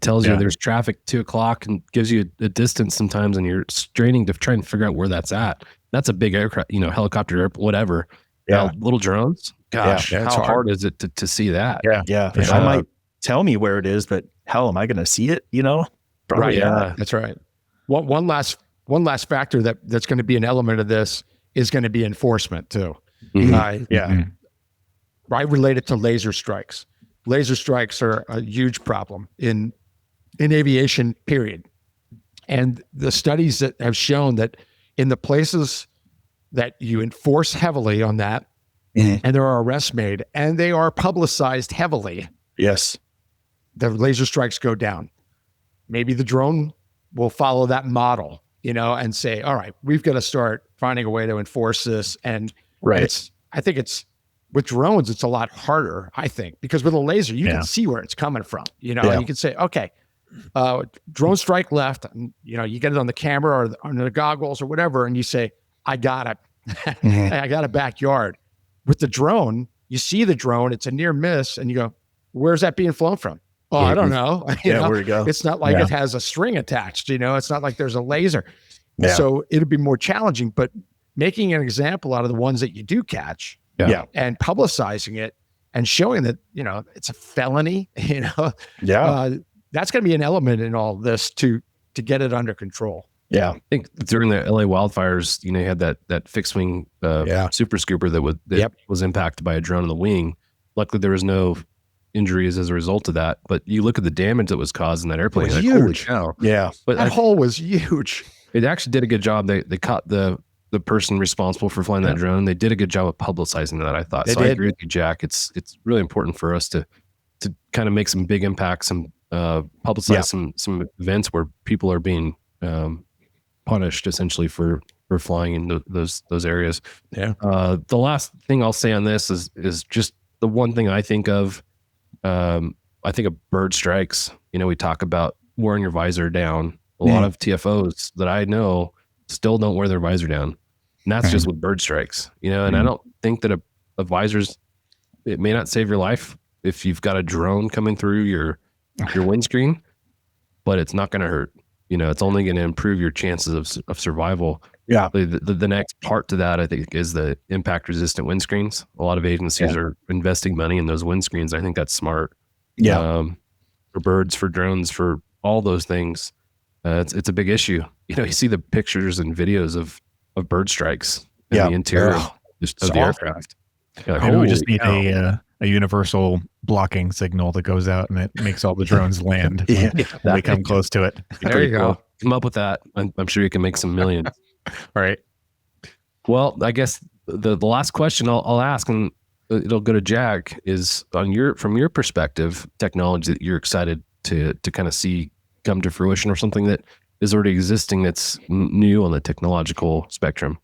[SPEAKER 5] tells you there's traffic 2:00 and gives you a distance sometimes, and you're straining to try and figure out where that's at. That's a big aircraft, helicopter, whatever.
[SPEAKER 3] Yeah.
[SPEAKER 5] Little drones. Gosh,
[SPEAKER 6] Yeah,
[SPEAKER 5] how hard is it to see that?
[SPEAKER 3] Yeah. I might tell me where it is, but hell, am I going to see it? Probably
[SPEAKER 6] right.
[SPEAKER 3] not.
[SPEAKER 6] That's right. One last factor that's going to be an element of this is going to be enforcement too.
[SPEAKER 3] Mm-hmm.
[SPEAKER 6] I relate it to laser strikes. Laser strikes are a huge problem in aviation, period. And the studies that have shown that in the places that you enforce heavily on that, and there are arrests made, and they are publicized heavily,
[SPEAKER 3] yes,
[SPEAKER 6] the laser strikes go down. Maybe the drone will follow that model, and say, all right, we've got to start finding a way to enforce this. And I think it's with drones, it's a lot harder, I think, because with a laser, you can see where it's coming from. You can say, okay, drone strike left, and, you get it on the camera or on the goggles or whatever. And you say, I got it. I got a backyard. With the drone, you see the drone, it's a near miss, and you go, where's that being flown from? Oh, I don't know.
[SPEAKER 3] Where you go?
[SPEAKER 6] It's not like it has a string attached, it's not like there's a laser.
[SPEAKER 3] Yeah.
[SPEAKER 6] So it'll be more challenging, but making an example out of the ones that you do catch and publicizing it and showing that, it's a felony, that's going to be an element in all this to get it under control.
[SPEAKER 3] Yeah.
[SPEAKER 5] I think during the LA wildfires, you had that fixed wing super scooper that was impacted by a drone in the wing. Luckily, there was no injuries as a result of that. But you look at the damage that was caused in that airplane.
[SPEAKER 6] It was
[SPEAKER 5] huge.
[SPEAKER 6] Holy cow.
[SPEAKER 3] Yeah.
[SPEAKER 6] But that hole was huge.
[SPEAKER 5] It actually did a good job. They caught the person responsible for flying that drone. They did a good job of publicizing that, I thought. I agree with you, Jack. It's really important for us to kind of make some big impacts and publicize some events where people are being punished essentially for flying in those areas.
[SPEAKER 6] Yeah.
[SPEAKER 5] The last thing I'll say on this is just the one thing I think of. I think of bird strikes. We talk about wearing your visor down. A lot of TFOs that I know still don't wear their visor down, and that's just with bird strikes. And I don't think that a visor's, it may not save your life if you've got a drone coming through your windscreen, but it's not going to hurt. It's only going to improve your chances of survival.
[SPEAKER 3] Yeah.
[SPEAKER 5] The next part to that, I think, is the impact resistant windscreens. A lot of agencies are investing money in those windscreens. I think that's smart.
[SPEAKER 3] Yeah.
[SPEAKER 5] For birds, for drones, for all those things. It's a big issue. You see the pictures and videos of bird strikes in the interior of the aircraft.
[SPEAKER 1] Maybe we just need a universal blocking signal that goes out and it makes all the drones land when we come close to it.
[SPEAKER 6] There you go.
[SPEAKER 5] Come up with that. I'm sure you can make some millions.
[SPEAKER 1] All right.
[SPEAKER 5] Well, I guess the last question I'll ask, and it'll go to Jack, is from your perspective, technology that you're excited to kind of see come to fruition, or something that is already existing that's new on the technological spectrum.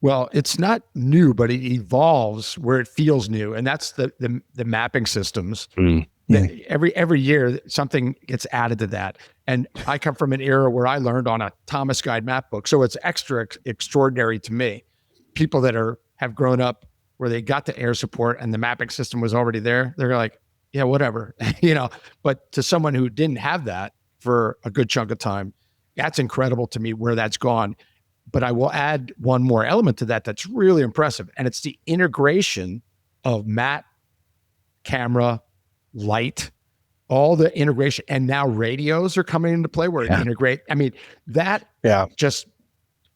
[SPEAKER 6] Well, it's not new, but it evolves where it feels new, and that's the mapping systems. Every year something gets added to that. And I come from an era where I learned on a Thomas Guide map book, so it's extra extraordinary to me. People that have grown up where they got to air support and the mapping system was already there, they're like, yeah, whatever, But to someone who didn't have that for a good chunk of time, that's incredible to me where that's gone. But I will add one more element to that that's really impressive, and it's the integration of MAT, camera, light, all the integration, and now radios are coming into play where it integrate. I mean, that just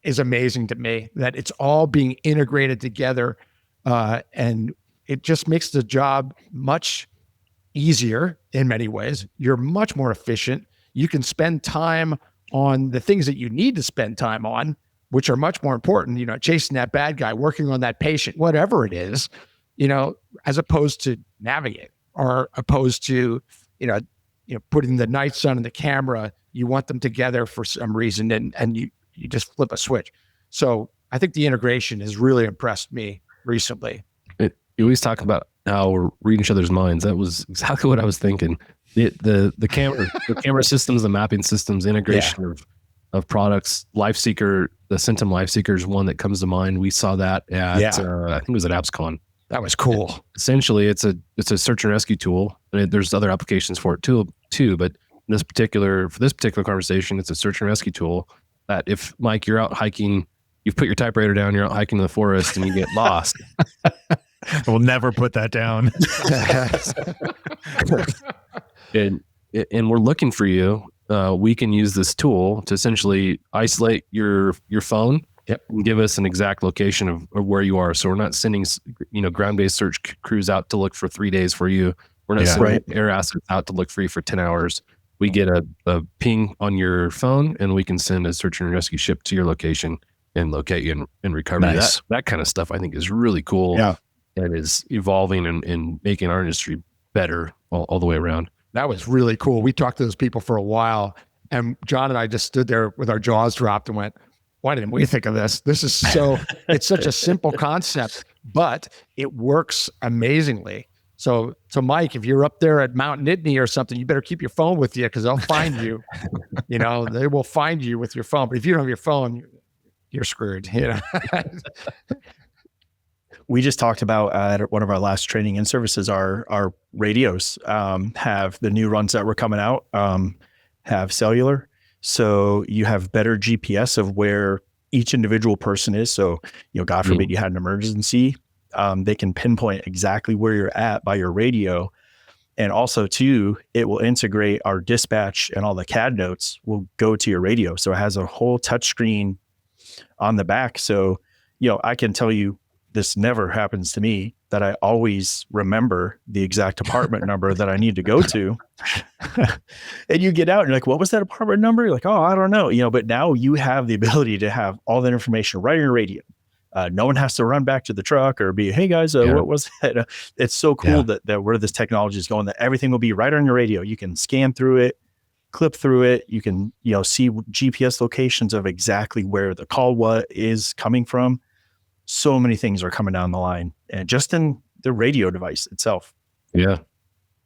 [SPEAKER 6] is amazing to me that it's all being integrated together. And it just makes the job much easier in many ways. You're much more efficient. You can spend time on the things that you need to spend time on, which are much more important, you know, chasing that bad guy, working on that patient, whatever it is, you know, as opposed to navigate or opposed to, you know, putting the night sun and the camera. You want them together for some reason, and you just flip a switch. So I think the integration has really impressed me recently.
[SPEAKER 5] You always talk about how we're reading each other's minds. That was exactly what I was thinking. The camera systems, the mapping systems, integration of products. LifeSeeker, the Centum LifeSeeker is one that comes to mind. We saw that at I think it was at AppsCon.
[SPEAKER 6] That was cool.
[SPEAKER 5] Essentially, it's a search and rescue tool, and there's other applications for it too. But for this particular conversation, it's a search and rescue tool that if, Mike, you're out hiking, you've put your typewriter down, you're out hiking in the forest, and you get lost.
[SPEAKER 1] We'll never put that down.
[SPEAKER 5] and we're looking for you. We can use this tool to essentially isolate your phone.
[SPEAKER 6] Yep.
[SPEAKER 5] And give us an exact location of where you are. So we're not sending, ground-based search crews out to look for 3 days for you. We're not sending air assets out to look for you for 10 hours. We get a ping on your phone, and we can send a search and rescue ship to your location and locate you and recover you.
[SPEAKER 1] Nice.
[SPEAKER 5] That kind of stuff I think is really cool.
[SPEAKER 3] Yeah.
[SPEAKER 5] And is evolving and making our industry better all the way around.
[SPEAKER 6] That was really cool. We talked to those people for a while, and Jon and I just stood there with our jaws dropped and went, why didn't we think of this? This is it's such a simple concept, but it works amazingly. So Mike, if you're up there at Mount Nittany or something, you better keep your phone with you because they'll find you. They will find you with your phone. But if you don't have your phone, you're screwed.
[SPEAKER 3] We just talked about at one of our last training and services, our radios have the new runs that were coming out, have cellular. So you have better GPS of where each individual person is. So, God forbid you had an emergency, they can pinpoint exactly where you're at by your radio. And also too, it will integrate our dispatch, and all the CAD notes will go to your radio. So it has a whole touch screen on the back. So, I can tell you, this never happens to me, that I always remember the exact apartment number that I need to go to. And you get out and you're like, what was that apartment number? You're like, oh, I don't know. But now you have the ability to have all that information right on your radio. No one has to run back to the truck or be, hey guys, what was that? It's so cool that where this technology is going, that everything will be right on your radio. You can scan through it, clip through it. You can, see GPS locations of exactly where the call is coming from. So many things are coming down the line, and just in the radio device itself.
[SPEAKER 5] Yeah.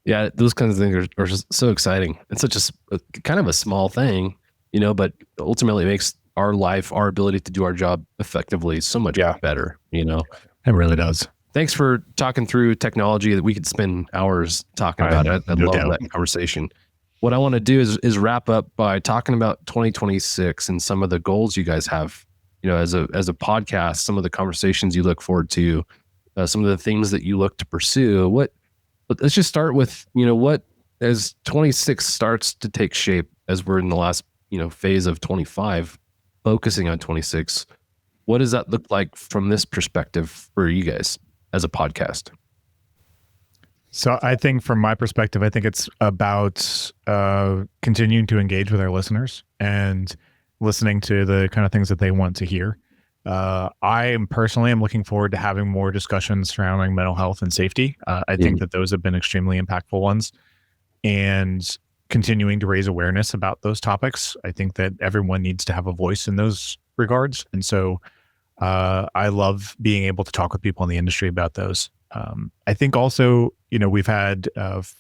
[SPEAKER 5] Those kinds of things are just so exciting. It's such a kind of a small thing, but ultimately it makes our life, our ability to do our job effectively so much better,
[SPEAKER 1] It really does.
[SPEAKER 5] Thanks for talking through technology that we could spend hours talking about. I love that conversation. What I want to do is wrap up by talking about 2026 and some of the goals you guys have. As a podcast, some of the conversations you look forward to, some of the things that you look to pursue. Let's just start with, what as 26 starts to take shape, as we're in the last, phase of 25, focusing on 26. What does that look like from this perspective for you guys as a podcast?
[SPEAKER 1] So I think from my perspective, I think it's about continuing to engage with our listeners and listening to the kind of things that they want to hear. I am looking forward to having more discussions surrounding mental health and safety. I think that those have been extremely impactful ones, and continuing to raise awareness about those topics. I think that everyone needs to have a voice in those regards. And so I love being able to talk with people in the industry about those. I think also, we've had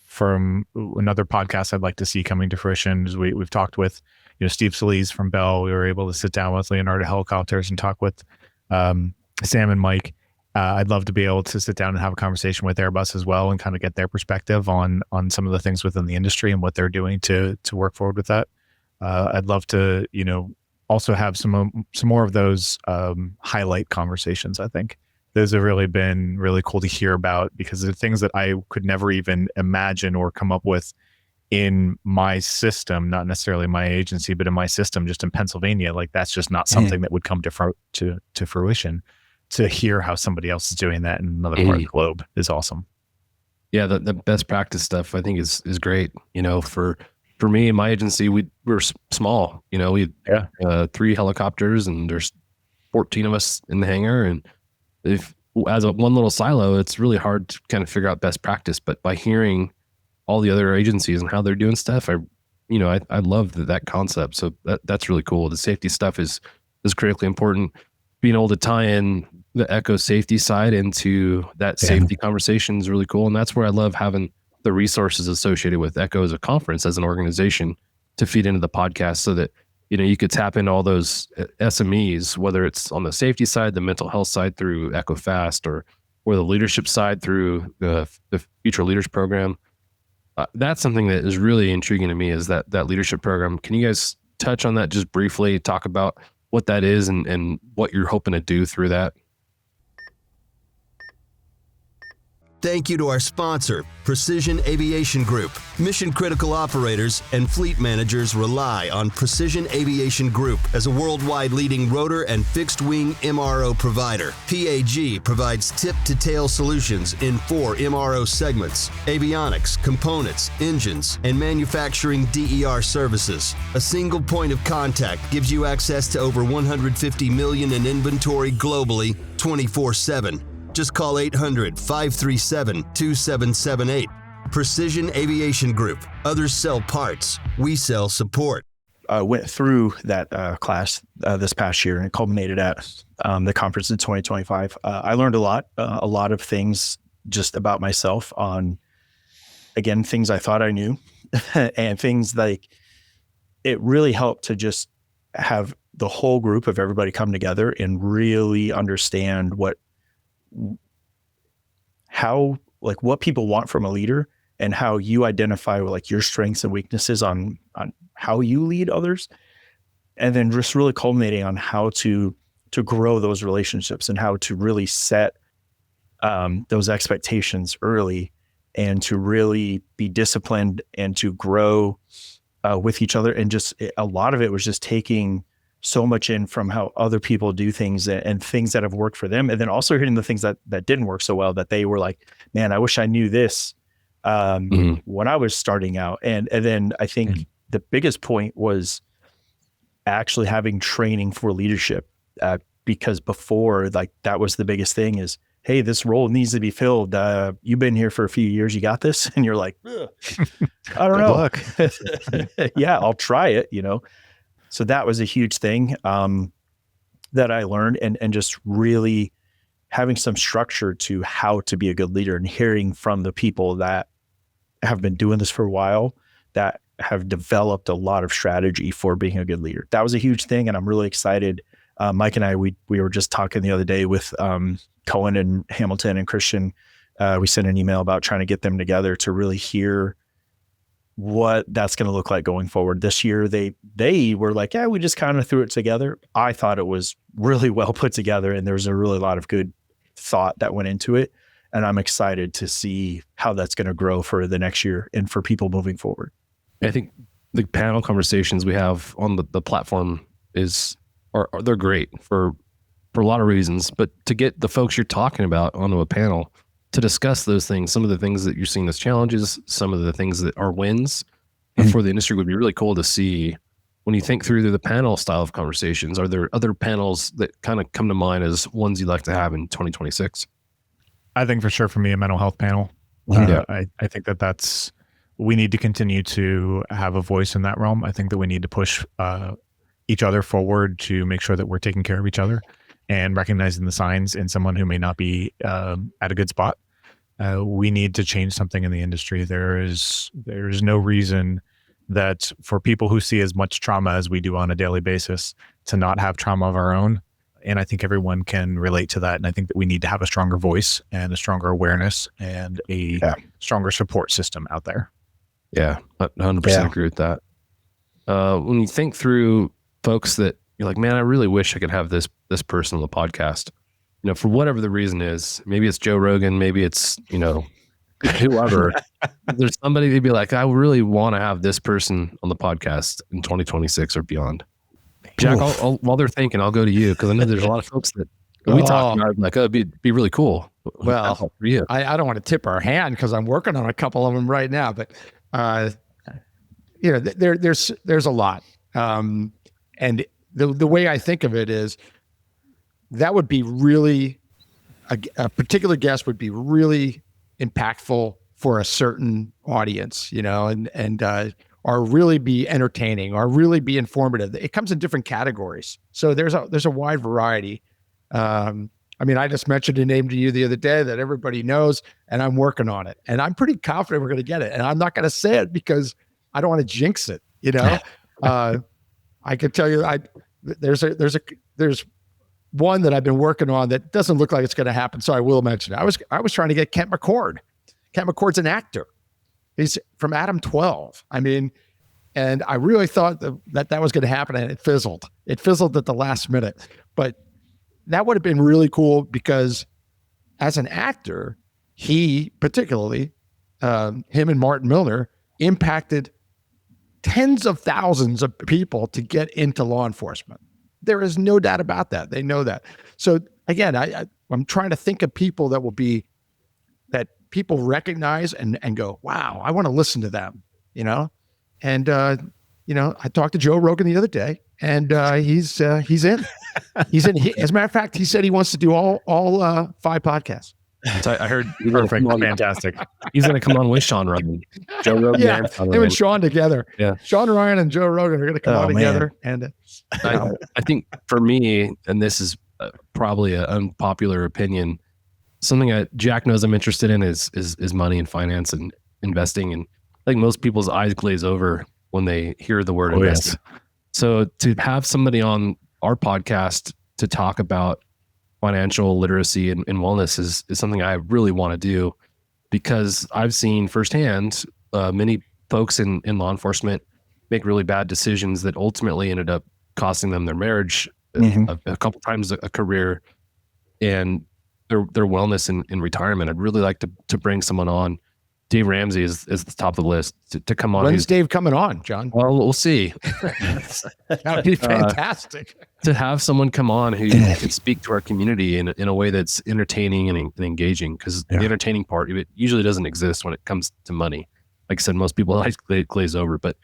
[SPEAKER 1] from another podcast I'd like to see coming to fruition is we've talked with Steve Solis from Bell. We were able to sit down with Leonardo Helicopters and talk with Sam and Mike. I'd love to be able to sit down and have a conversation with Airbus as well and kind of get their perspective on some of the things within the industry and what they're doing to work forward with that. I'd love to, also have some more of those highlight conversations, I think. those have really been really cool to hear about, because they're things that I could never even imagine or come up with in my system, not necessarily my agency, but in my system, just in Pennsylvania. Like, that's just not something that would come to fruition. To hear how somebody else is doing that in another part of the globe is awesome.
[SPEAKER 5] Yeah, the best practice stuff I think is great. You know, for me and my agency, we're small. You know, we had 3 helicopters, and there's 14 of us in the hangar. And if as one little silo, it's really hard to kind of figure out best practice. But by hearing all the other agencies and how they're doing stuff, I love that concept. So that's really cool. The safety stuff is critically important. Being able to tie in the Echo safety side into that safety conversation is really cool. And that's where I love having the resources associated with Echo as a conference, as an organization, to feed into the podcast, so that, you know, you could tap into all those SMEs, whether it's on the safety side, the mental health side through Echo Fast, or the leadership side through the Future Leaders Program. That's something that is really intriguing to me, is that leadership program. Can you guys touch on that just briefly, talk about what that is and what you're hoping to do through that?
[SPEAKER 2] Thank you to our sponsor, Precision Aviation Group. Mission-critical operators and fleet managers rely on Precision Aviation Group as a worldwide leading rotor and fixed-wing MRO provider. PAG provides tip-to-tail solutions in 4 MRO segments: avionics, components, engines, and manufacturing DER services. A single point of contact gives you access to over 150 million in inventory globally, 24/7. Just call 800-537-2778. Precision Aviation Group. Others sell parts. We sell support.
[SPEAKER 3] I went through that class this past year, and it culminated at the conference in 2025. I learned a lot of things just about myself, on, again, things I thought I knew and things like, it really helped to just have the whole group of everybody come together and really understand what people want from a leader, and how you identify like your strengths and weaknesses on how you lead others, and then just really culminating on how to grow those relationships, and how to really set those expectations early, and to really be disciplined and to grow with each other. And just a lot of it was just taking so much in from how other people do things, and things that have worked for them. And then also hearing the things that didn't work so well, that they were like, man, I wish I knew this when I was starting out. And then I think the biggest point was actually having training for leadership, because before, like, that was the biggest thing is, hey, this role needs to be filled. You've been here for a few years, you got this? And you're like, I don't know.
[SPEAKER 1] Luck.
[SPEAKER 3] Yeah, I'll try it, you know? So that was a huge thing that I learned, and just really having some structure to how to be a good leader, and hearing from the people that have been doing this for a while, that have developed a lot of strategy for being a good leader. That was a huge thing, and I'm really excited. Mike and I, we were just talking the other day with Cohen and Hamilton and Christian. We sent an email about trying to get them together to really hear what that's going to look like going forward. This year, they were like, yeah, we just kind of threw it together. I thought it was really well put together, and there's a really lot of good thought that went into it. And I'm excited to see how that's going to grow for the next year and for people moving forward.
[SPEAKER 5] I think the panel conversations we have on the platform they're great for a lot of reasons, but to get the folks you're talking about onto a panel to discuss those things, some of the things that you're seeing as challenges, some of the things that are wins for the industry, would be really cool to see. When you think through the panel style of conversations, are there other panels that kind of come to mind as ones you'd like to have in 2026?
[SPEAKER 1] I think for sure, for me, a mental health panel. I think that's, we need to continue to have a voice in that realm. I think that we need to push each other forward to make sure that we're taking care of each other and recognizing the signs in someone who may not be at a good spot. We need to change something in the industry. There's no reason that for people who see as much trauma as we do on a daily basis to not have trauma of our own. And I think everyone can relate to that. And I think that we need to have a stronger voice and a stronger awareness and a stronger support system out there.
[SPEAKER 5] Yeah, 100% agree with that. When you think through folks that you're like, man, I really wish I could have this person on the podcast. for whatever the reason is, maybe it's Joe Rogan, maybe it's, whoever, there's somebody to be like, I really want to have this person on the podcast in 2026 or beyond. Jack, I'll while they're thinking, I'll go to you because I know there's a lot of folks that we talk about like, oh, it'd be really cool.
[SPEAKER 6] Well,
[SPEAKER 5] for you.
[SPEAKER 6] I don't want to tip our hand because I'm working on a couple of them right now, but there's a lot. And the way I think of it is that would be really a particular guest would be really impactful for a certain audience, and or really be entertaining or really be informative. It comes in different categories. So there's a wide variety. I just mentioned a name to you the other day that everybody knows, and I'm working on it. And I'm pretty confident we're going to get it. And I'm not going to say it because I don't want to jinx it. I can tell you, there's one that I've been working on that doesn't look like it's going to happen. So I will mention it. I was trying to get Kent McCord. Kent McCord's an actor. He's from Adam 12. And I really thought that was going to happen, and it fizzled. It fizzled at the last minute. But that would have been really cool because as an actor, he particularly, him and Martin Milner, impacted tens of thousands of people to get into law enforcement. There is no doubt about that. They know that. So again, I'm trying to think of people that people recognize and go, wow, I want to listen to them, And, I talked to Joe Rogan the other day, and he's in. He's in. As a matter of fact, he said he wants to do all 5 podcasts.
[SPEAKER 5] So I heard
[SPEAKER 1] Perfect. Fantastic.
[SPEAKER 5] He's going to come on with Sean Ryan. Joe Rogan.
[SPEAKER 6] Yeah, him and Sean together.
[SPEAKER 5] Yeah.
[SPEAKER 6] Sean Ryan and Joe Rogan are going to come on together. And
[SPEAKER 5] I think for me, and this is probably an unpopular opinion, something that Jack knows I'm interested in is money and finance and investing. And I think most people's eyes glaze over when they hear the word investing. Yes. So to have somebody on our podcast to talk about financial literacy and wellness is something I really want to do, because I've seen firsthand many folks in law enforcement make really bad decisions that ultimately ended up costing them their marriage, a couple times a career, and their wellness in retirement. I'd really like to bring someone on. Dave Ramsey is the top of the list to come on.
[SPEAKER 6] When's Dave coming on, John?
[SPEAKER 5] Well, we'll see.
[SPEAKER 6] That would be fantastic.
[SPEAKER 5] To have someone come on who can speak to our community in a way that's entertaining and engaging, because the entertaining part, it usually doesn't exist when it comes to money. Like I said, most people glaze over, but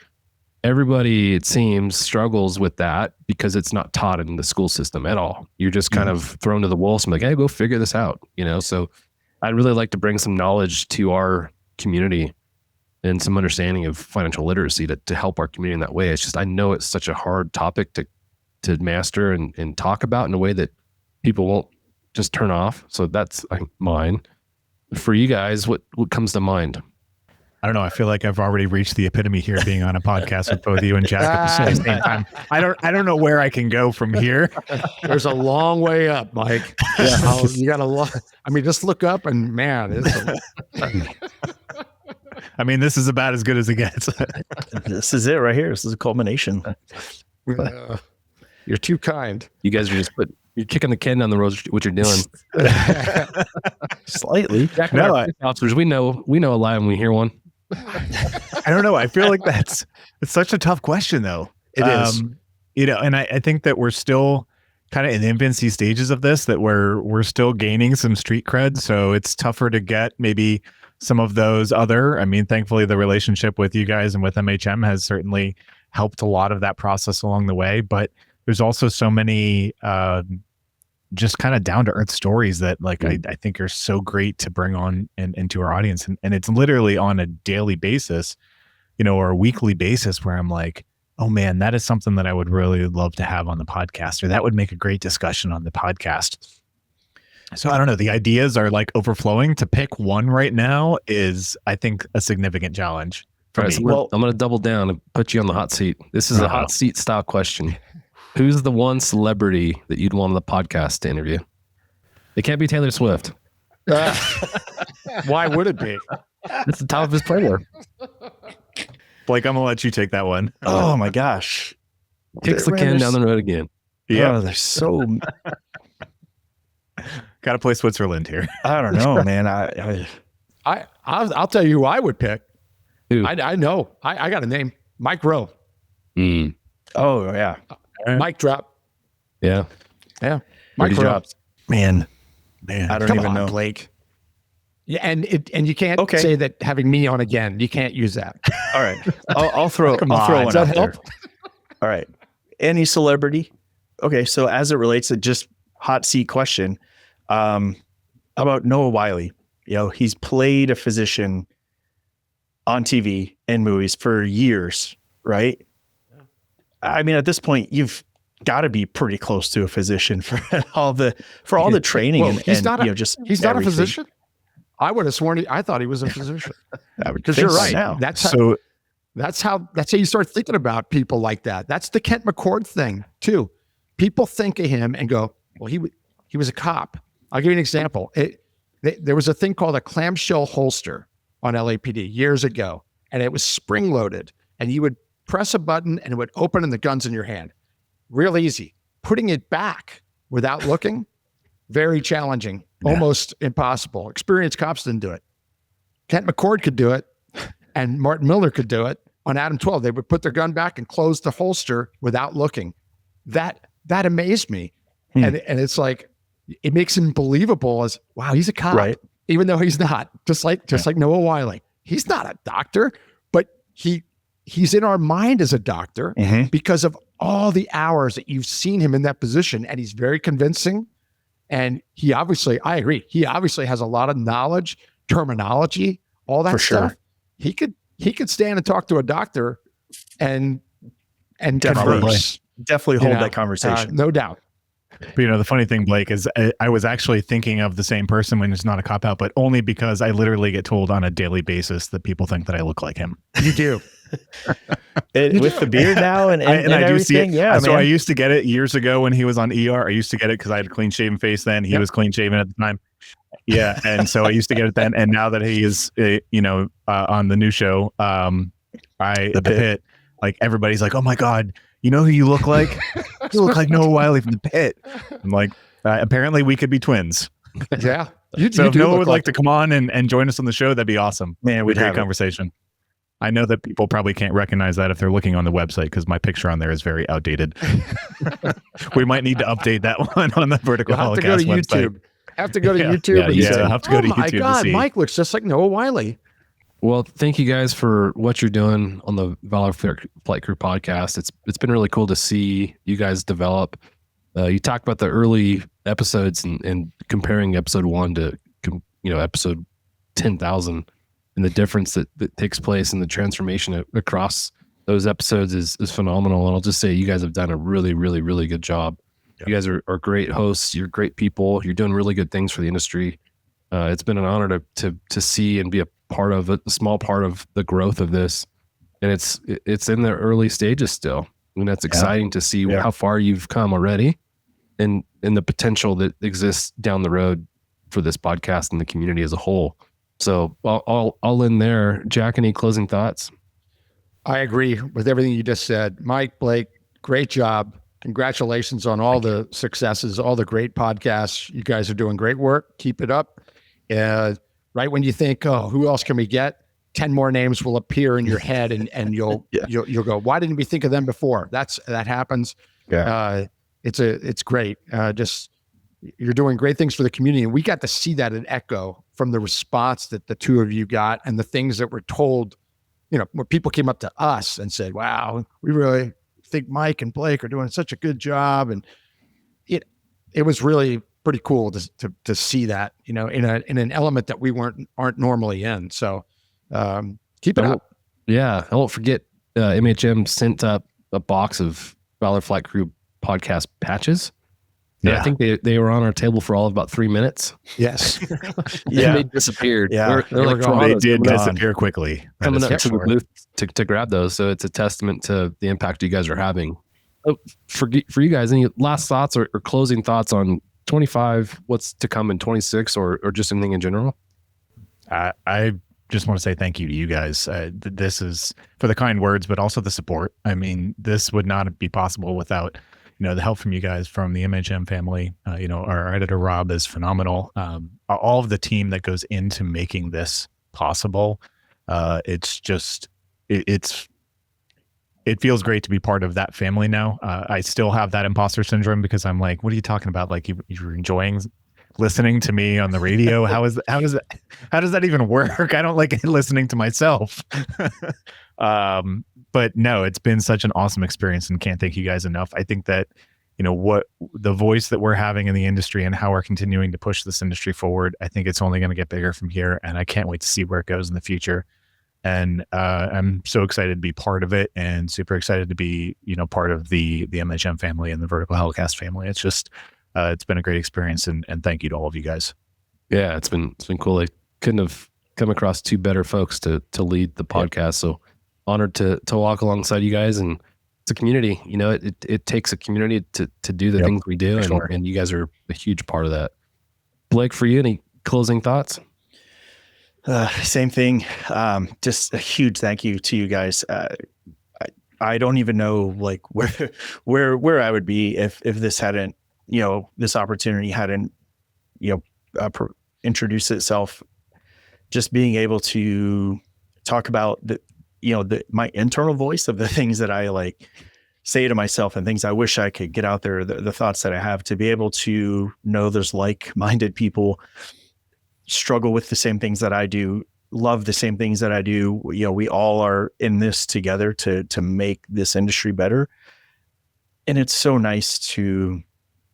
[SPEAKER 5] everybody, it seems, struggles with that because it's not taught in the school system at all. You're just kind of thrown to the wolves and like, hey, go figure this out, So I'd really like to bring some knowledge to our community and some understanding of financial literacy to help our community in that way. It's just, I know it's such a hard topic to master and talk about in a way that people won't just turn off. So that's mine. For you guys, what comes to mind?
[SPEAKER 1] I don't know. I feel like I've already reached the epitome here, being on a podcast with both you and Jack at the same time. I don't know where I can go from here.
[SPEAKER 6] There's a long way up, Mike. Yeah, you got a lot. Just look up and man,
[SPEAKER 1] this is about as good as it gets.
[SPEAKER 3] This is it right here. This is a culmination.
[SPEAKER 6] You're too kind.
[SPEAKER 5] You guys are you're kicking the can down the road. What you're doing?
[SPEAKER 3] Slightly.
[SPEAKER 5] Jack, officers, we know a lie when we hear one.
[SPEAKER 1] I don't know. I feel like it's such a tough question, though.
[SPEAKER 6] It is.
[SPEAKER 1] And I think that we're still kind of in the infancy stages of this, that we're still gaining some street cred. So it's tougher to get maybe some of those thankfully the relationship with you guys and with MHM has certainly helped a lot of that process along the way. But there's also so many just kind of down to earth stories that I think are so great to bring on into our audience. And it's literally on a daily basis, or a weekly basis where I'm like, oh man, that is something that I would really love to have on the podcast, or that would make a great discussion on the podcast. So I don't know. The ideas are overflowing. To pick one right now is, I think, a significant challenge for me.
[SPEAKER 5] So I'm going to double down and put you on the hot seat. This is a hot seat style question. Who's the one celebrity that you'd want on the podcast to interview? It can't be Taylor Swift.
[SPEAKER 6] Why would it be?
[SPEAKER 5] It's the top of his playlist.
[SPEAKER 1] Blake, I'm going to let you take that one.
[SPEAKER 3] Oh my gosh.
[SPEAKER 5] Kicks the can down the road again.
[SPEAKER 3] Yeah. Oh, there's so...
[SPEAKER 1] Got to play Switzerland here.
[SPEAKER 3] I don't know, man.
[SPEAKER 6] I'll tell you who I would pick.
[SPEAKER 5] Who?
[SPEAKER 6] I know. I got a name. Mike Rowe.
[SPEAKER 3] Oh yeah.
[SPEAKER 6] Mike drop.
[SPEAKER 5] Yeah.
[SPEAKER 6] Yeah. Mike Rowe.
[SPEAKER 3] drops. Man. I don't
[SPEAKER 6] Come
[SPEAKER 3] even
[SPEAKER 6] on,
[SPEAKER 3] know.
[SPEAKER 6] Blake. Yeah, and you can't say that having me on again. You can't use that.
[SPEAKER 3] All right. I'll throw one
[SPEAKER 6] Does that
[SPEAKER 3] out
[SPEAKER 6] help?
[SPEAKER 3] there. All right. Any celebrity? Okay, so as it relates to just hot seat question, about Noah Wiley. You know, he's played a physician on TV and movies for years, right? I mean, at this point, you've got to be pretty close to a physician for all the training.
[SPEAKER 6] Well,
[SPEAKER 3] and
[SPEAKER 6] he's not
[SPEAKER 3] just
[SPEAKER 6] not a
[SPEAKER 3] everything.
[SPEAKER 6] physician. I would have sworn I thought he was a physician.
[SPEAKER 3] I would
[SPEAKER 6] Because
[SPEAKER 3] think
[SPEAKER 6] you're
[SPEAKER 3] so
[SPEAKER 6] right.
[SPEAKER 3] now.
[SPEAKER 6] That's how you start thinking about people like that. That's the Kent McCord thing too. People think of him and go, well, he was a cop. I'll give you an example. There was a thing called a clamshell holster on LAPD years ago, and it was spring loaded, and you would press a button and it would open and the gun's in your hand. Real easy. Putting it back without looking, very challenging, almost impossible. Experienced cops didn't do it. Kent McCord could do it, and Martin Miller could do it. On Adam 12, they would put their gun back and close the holster without looking. That amazed me. And it's like, it makes him believable as, wow, he's a cop,
[SPEAKER 3] Right.
[SPEAKER 6] even though he's not. Just like Noah Wiley. He's not a doctor, but he's in our mind as a doctor because of all the hours that you've seen him in that position, and he's very convincing. And he obviously, I agree, he obviously has a lot of knowledge, terminology, all that
[SPEAKER 3] For
[SPEAKER 6] stuff.
[SPEAKER 3] sure.
[SPEAKER 6] He could stand and talk to a doctor and
[SPEAKER 3] Definitely.
[SPEAKER 6] converse.
[SPEAKER 3] Definitely hold that conversation.
[SPEAKER 6] No doubt.
[SPEAKER 1] But the funny thing, Blake, is I was actually thinking of the same person when it's not a cop out, but only because I literally get told on a daily basis that people think that I look like him.
[SPEAKER 6] You do.
[SPEAKER 3] With the beard now and
[SPEAKER 1] I do
[SPEAKER 3] everything.
[SPEAKER 1] see it.
[SPEAKER 3] Yeah,
[SPEAKER 1] so
[SPEAKER 3] man.
[SPEAKER 1] I used to get it years ago when he was on ER. I used to get it because I had a clean shaven face then. He was clean shaven at the time. Yeah. And so I used to get it then. And now that he is, on the new show, the Pit, like everybody's like, oh my God, you know who you look like? You look like Noah Wiley from the Pit. I'm like, apparently we could be twins.
[SPEAKER 6] Yeah.
[SPEAKER 1] So if Noah would like to come on and join us on the show, that'd be awesome.
[SPEAKER 3] Man, we'd
[SPEAKER 1] Great
[SPEAKER 3] have it.
[SPEAKER 1] conversation. I know that people probably can't recognize that if they're looking on the website because my picture on there is very outdated. We might need to update that one on the Vertical
[SPEAKER 6] You'll have to go to
[SPEAKER 1] Helicast website.
[SPEAKER 6] YouTube. Have to go to YouTube. And say,
[SPEAKER 1] I'll have to go to YouTube
[SPEAKER 6] Oh my
[SPEAKER 1] to
[SPEAKER 6] God,
[SPEAKER 1] see.
[SPEAKER 6] Mike looks just like Noah Wiley.
[SPEAKER 5] Well, thank you guys for what you're doing on the Valor Flight Crew podcast. It's been really cool to see you guys develop. You talked about the early episodes and comparing episode 1 to episode 10,000, and the difference that takes place and the transformation across those episodes is phenomenal. And I'll just say you guys have done a really, really, really good job. Yeah. You guys are great hosts. You're great people. You're doing really good things for the industry. It's been an honor to see and be a part of a small part of the growth of this. And it's in the early stages still. And that's exciting to see how far you've come already and the potential that exists down the road for this podcast and the community as a whole. So I'll end there. Jack, any closing thoughts?
[SPEAKER 6] I agree with everything you just said. Mike, Blake, great job. Congratulations on all the successes, all the great podcasts. You guys are doing great work. Keep it up. Right when you think, oh, who else can we get? 10 more names will appear in your head and you'll go, why didn't we think of them before? That happens.
[SPEAKER 3] Yeah.
[SPEAKER 6] It's great. Just you're doing great things for the community. And we got to see that in Echo from the response that the two of you got and the things that were told, where people came up to us and said, wow, we really think Mike and Blake are doing such a good job. And it was really pretty cool to see that, in an element that we aren't normally in. So keep it up.
[SPEAKER 5] Yeah. I won't forget MHM sent up a box of Valor Flight Crew podcast patches. Yeah. I think they were on our table for all of about 3 minutes.
[SPEAKER 6] Yes.
[SPEAKER 5] Yeah. They disappeared.
[SPEAKER 3] Yeah.
[SPEAKER 5] They're like
[SPEAKER 1] They did disappear quickly.
[SPEAKER 5] Coming up to the booth to grab those. So it's a testament to the impact you guys are having. For you guys, any last thoughts or closing thoughts on 25, what's to come in 26 or just anything in general?
[SPEAKER 1] I just want to say thank you to you guys. This is for the kind words, but also the support. I mean, this would not be possible without the help from you guys from the MHM family. Our editor Rob is phenomenal. All of the team that goes into making this possible. It feels great to be part of that family now. I still have that imposter syndrome because I'm like, what are you talking about? Like you're enjoying listening to me on the radio. How does that even work? I don't like listening to myself. But no, it's been such an awesome experience and can't thank you guys enough. I think that, what the voice that we're having in the industry and how we're continuing to push this industry forward, I think it's only going to get bigger from here. And I can't wait to see where it goes in the future. And I'm so excited to be part of it and super excited to be, part of the MHM family and the Vertical Helicast family. It's just, it's been a great experience and thank you to all of you guys.
[SPEAKER 5] Yeah, it's been cool. I couldn't have come across two better folks to lead the podcast. Yeah. So honored to walk alongside you guys, and it's a community. It takes a community to do the things we do, and you guys are a huge part of that. Blake, for you, any closing thoughts?
[SPEAKER 3] Same thing. Just a huge thank you to you guys. I don't even know like where I would be if this hadn't, this opportunity hadn't, introduced itself. Just being able to talk about my internal voice of the things that I like say to myself and things I wish I could get out there, the thoughts that I have, to be able to know there's like-minded people struggle with the same things that I do, love the same things that I do. We all are in this together to make this industry better. And it's so nice to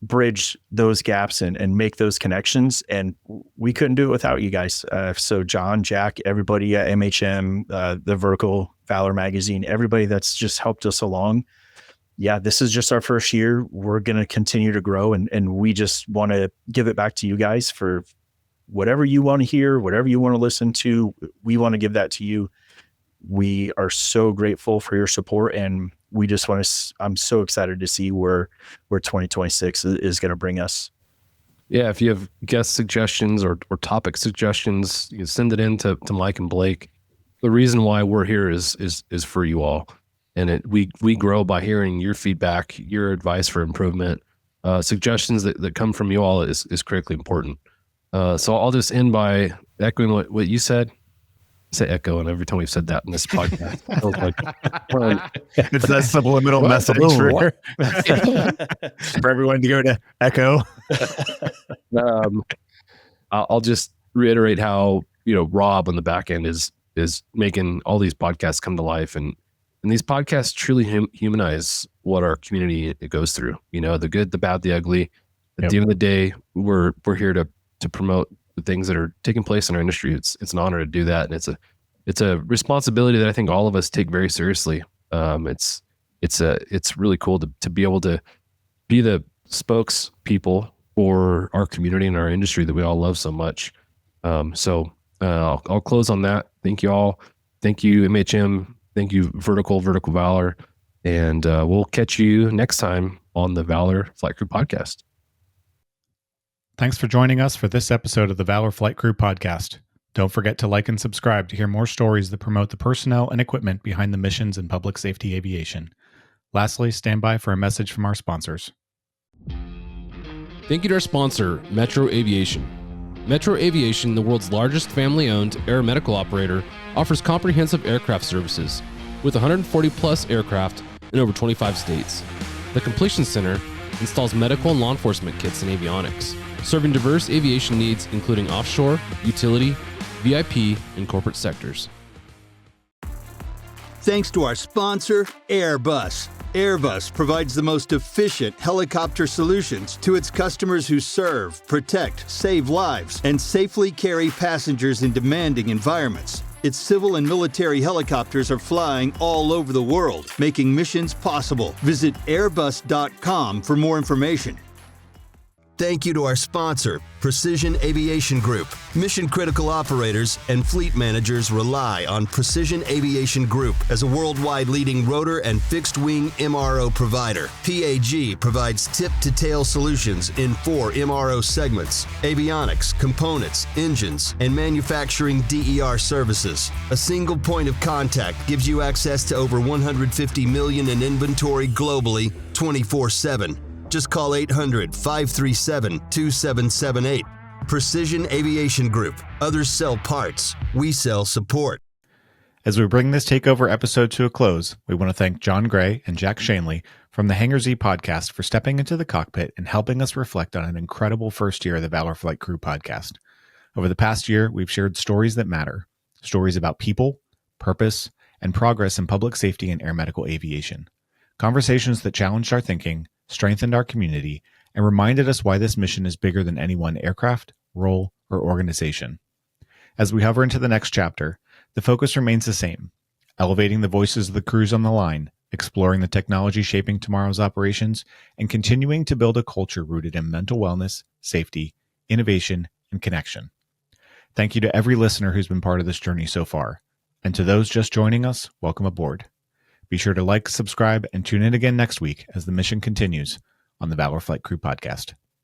[SPEAKER 3] bridge those gaps and make those connections. And we couldn't do it without you guys. So Jon, Jack, everybody at MHM, the Vertical Valor magazine, everybody that's just helped us along. Yeah, this is just our first year. We're going to continue to grow. And we just want to give it back to you guys for whatever you want to hear, whatever you want to listen to. We want to give that to you. We are so grateful for your support, and we just want to, I'm so excited to see where 2026 is going to bring us.
[SPEAKER 5] Yeah. If you have guest suggestions or topic suggestions, you can send it in to Mike and Blake. The reason why we're here is for you all. And we grow by hearing your feedback, your advice for improvement, suggestions that come from you all is critically important. So I'll just end by echoing what you said. Say echo, and every time we've said that in this podcast,
[SPEAKER 1] it's that subliminal message for everyone to go to echo.
[SPEAKER 5] I'll just reiterate how Rob on the back end is making all these podcasts come to life, and these podcasts truly humanize what our community goes through. The good, the bad, the ugly. At the end of the day, we're here to promote the things that are taking place in our industry. It's an honor to do that, and it's a responsibility that I think all of us take very seriously. It's really cool to be able to be the spokespeople for our community and our industry that we all love so much. So I'll close on that. Thank you all. Thank you, MHM. Thank you, Vertical Valor, and we'll catch you next time on the Valor Flight Crew Podcast.
[SPEAKER 1] Thanks for joining us for this episode of the Valor Flight Crew Podcast. Don't forget to like and subscribe to hear more stories that promote the personnel and equipment behind the missions in public safety aviation. Lastly, stand by for a message from our sponsors.
[SPEAKER 7] Thank you to our sponsor, Metro Aviation. Metro Aviation, the world's largest family-owned aeromedical operator, offers comprehensive aircraft services with 140 plus aircraft in over 25 states. The Completion Center installs medical and law enforcement kits and avionics, serving diverse aviation needs including offshore, utility, VIP, and corporate sectors.
[SPEAKER 2] Thanks to our sponsor, Airbus. Airbus provides the most efficient helicopter solutions to its customers who serve, protect, save lives, and safely carry passengers in demanding environments. Its civil and military helicopters are flying all over the world, making missions possible. Visit airbus.com for more information. Thank you to our sponsor, Precision Aviation Group. Mission-critical operators and fleet managers rely on Precision Aviation Group as a worldwide leading rotor and fixed-wing MRO provider. PAG provides tip-to-tail solutions in 4 MRO segments: avionics, components, engines, and manufacturing DER services. A single point of contact gives you access to over 150 million in inventory globally, 24/7. Just call 800-537-2778. Precision Aviation Group. Others sell parts. We sell support.
[SPEAKER 1] As we bring this takeover episode to a close, we want to thank Jon Gray and Jack Schonely from the Hangar Z Podcast for stepping into the cockpit and helping us reflect on an incredible first year of the Valor Flight Crew Podcast. Over the past year, we've shared stories that matter, stories about people, purpose, and progress in public safety and air medical aviation. Conversations that challenged our thinking, strengthened our community, and reminded us why this mission is bigger than any one aircraft, role, or organization. As we hover into the next chapter, the focus remains the same: elevating the voices of the crews on the line, exploring the technology shaping tomorrow's operations, and continuing to build a culture rooted in mental wellness, safety, innovation, and connection. Thank you to every listener who's been part of this journey so far. And to those just joining us, welcome aboard. Be sure to like, subscribe, and tune in again next week as the mission continues on the Valor Flight Crew Podcast.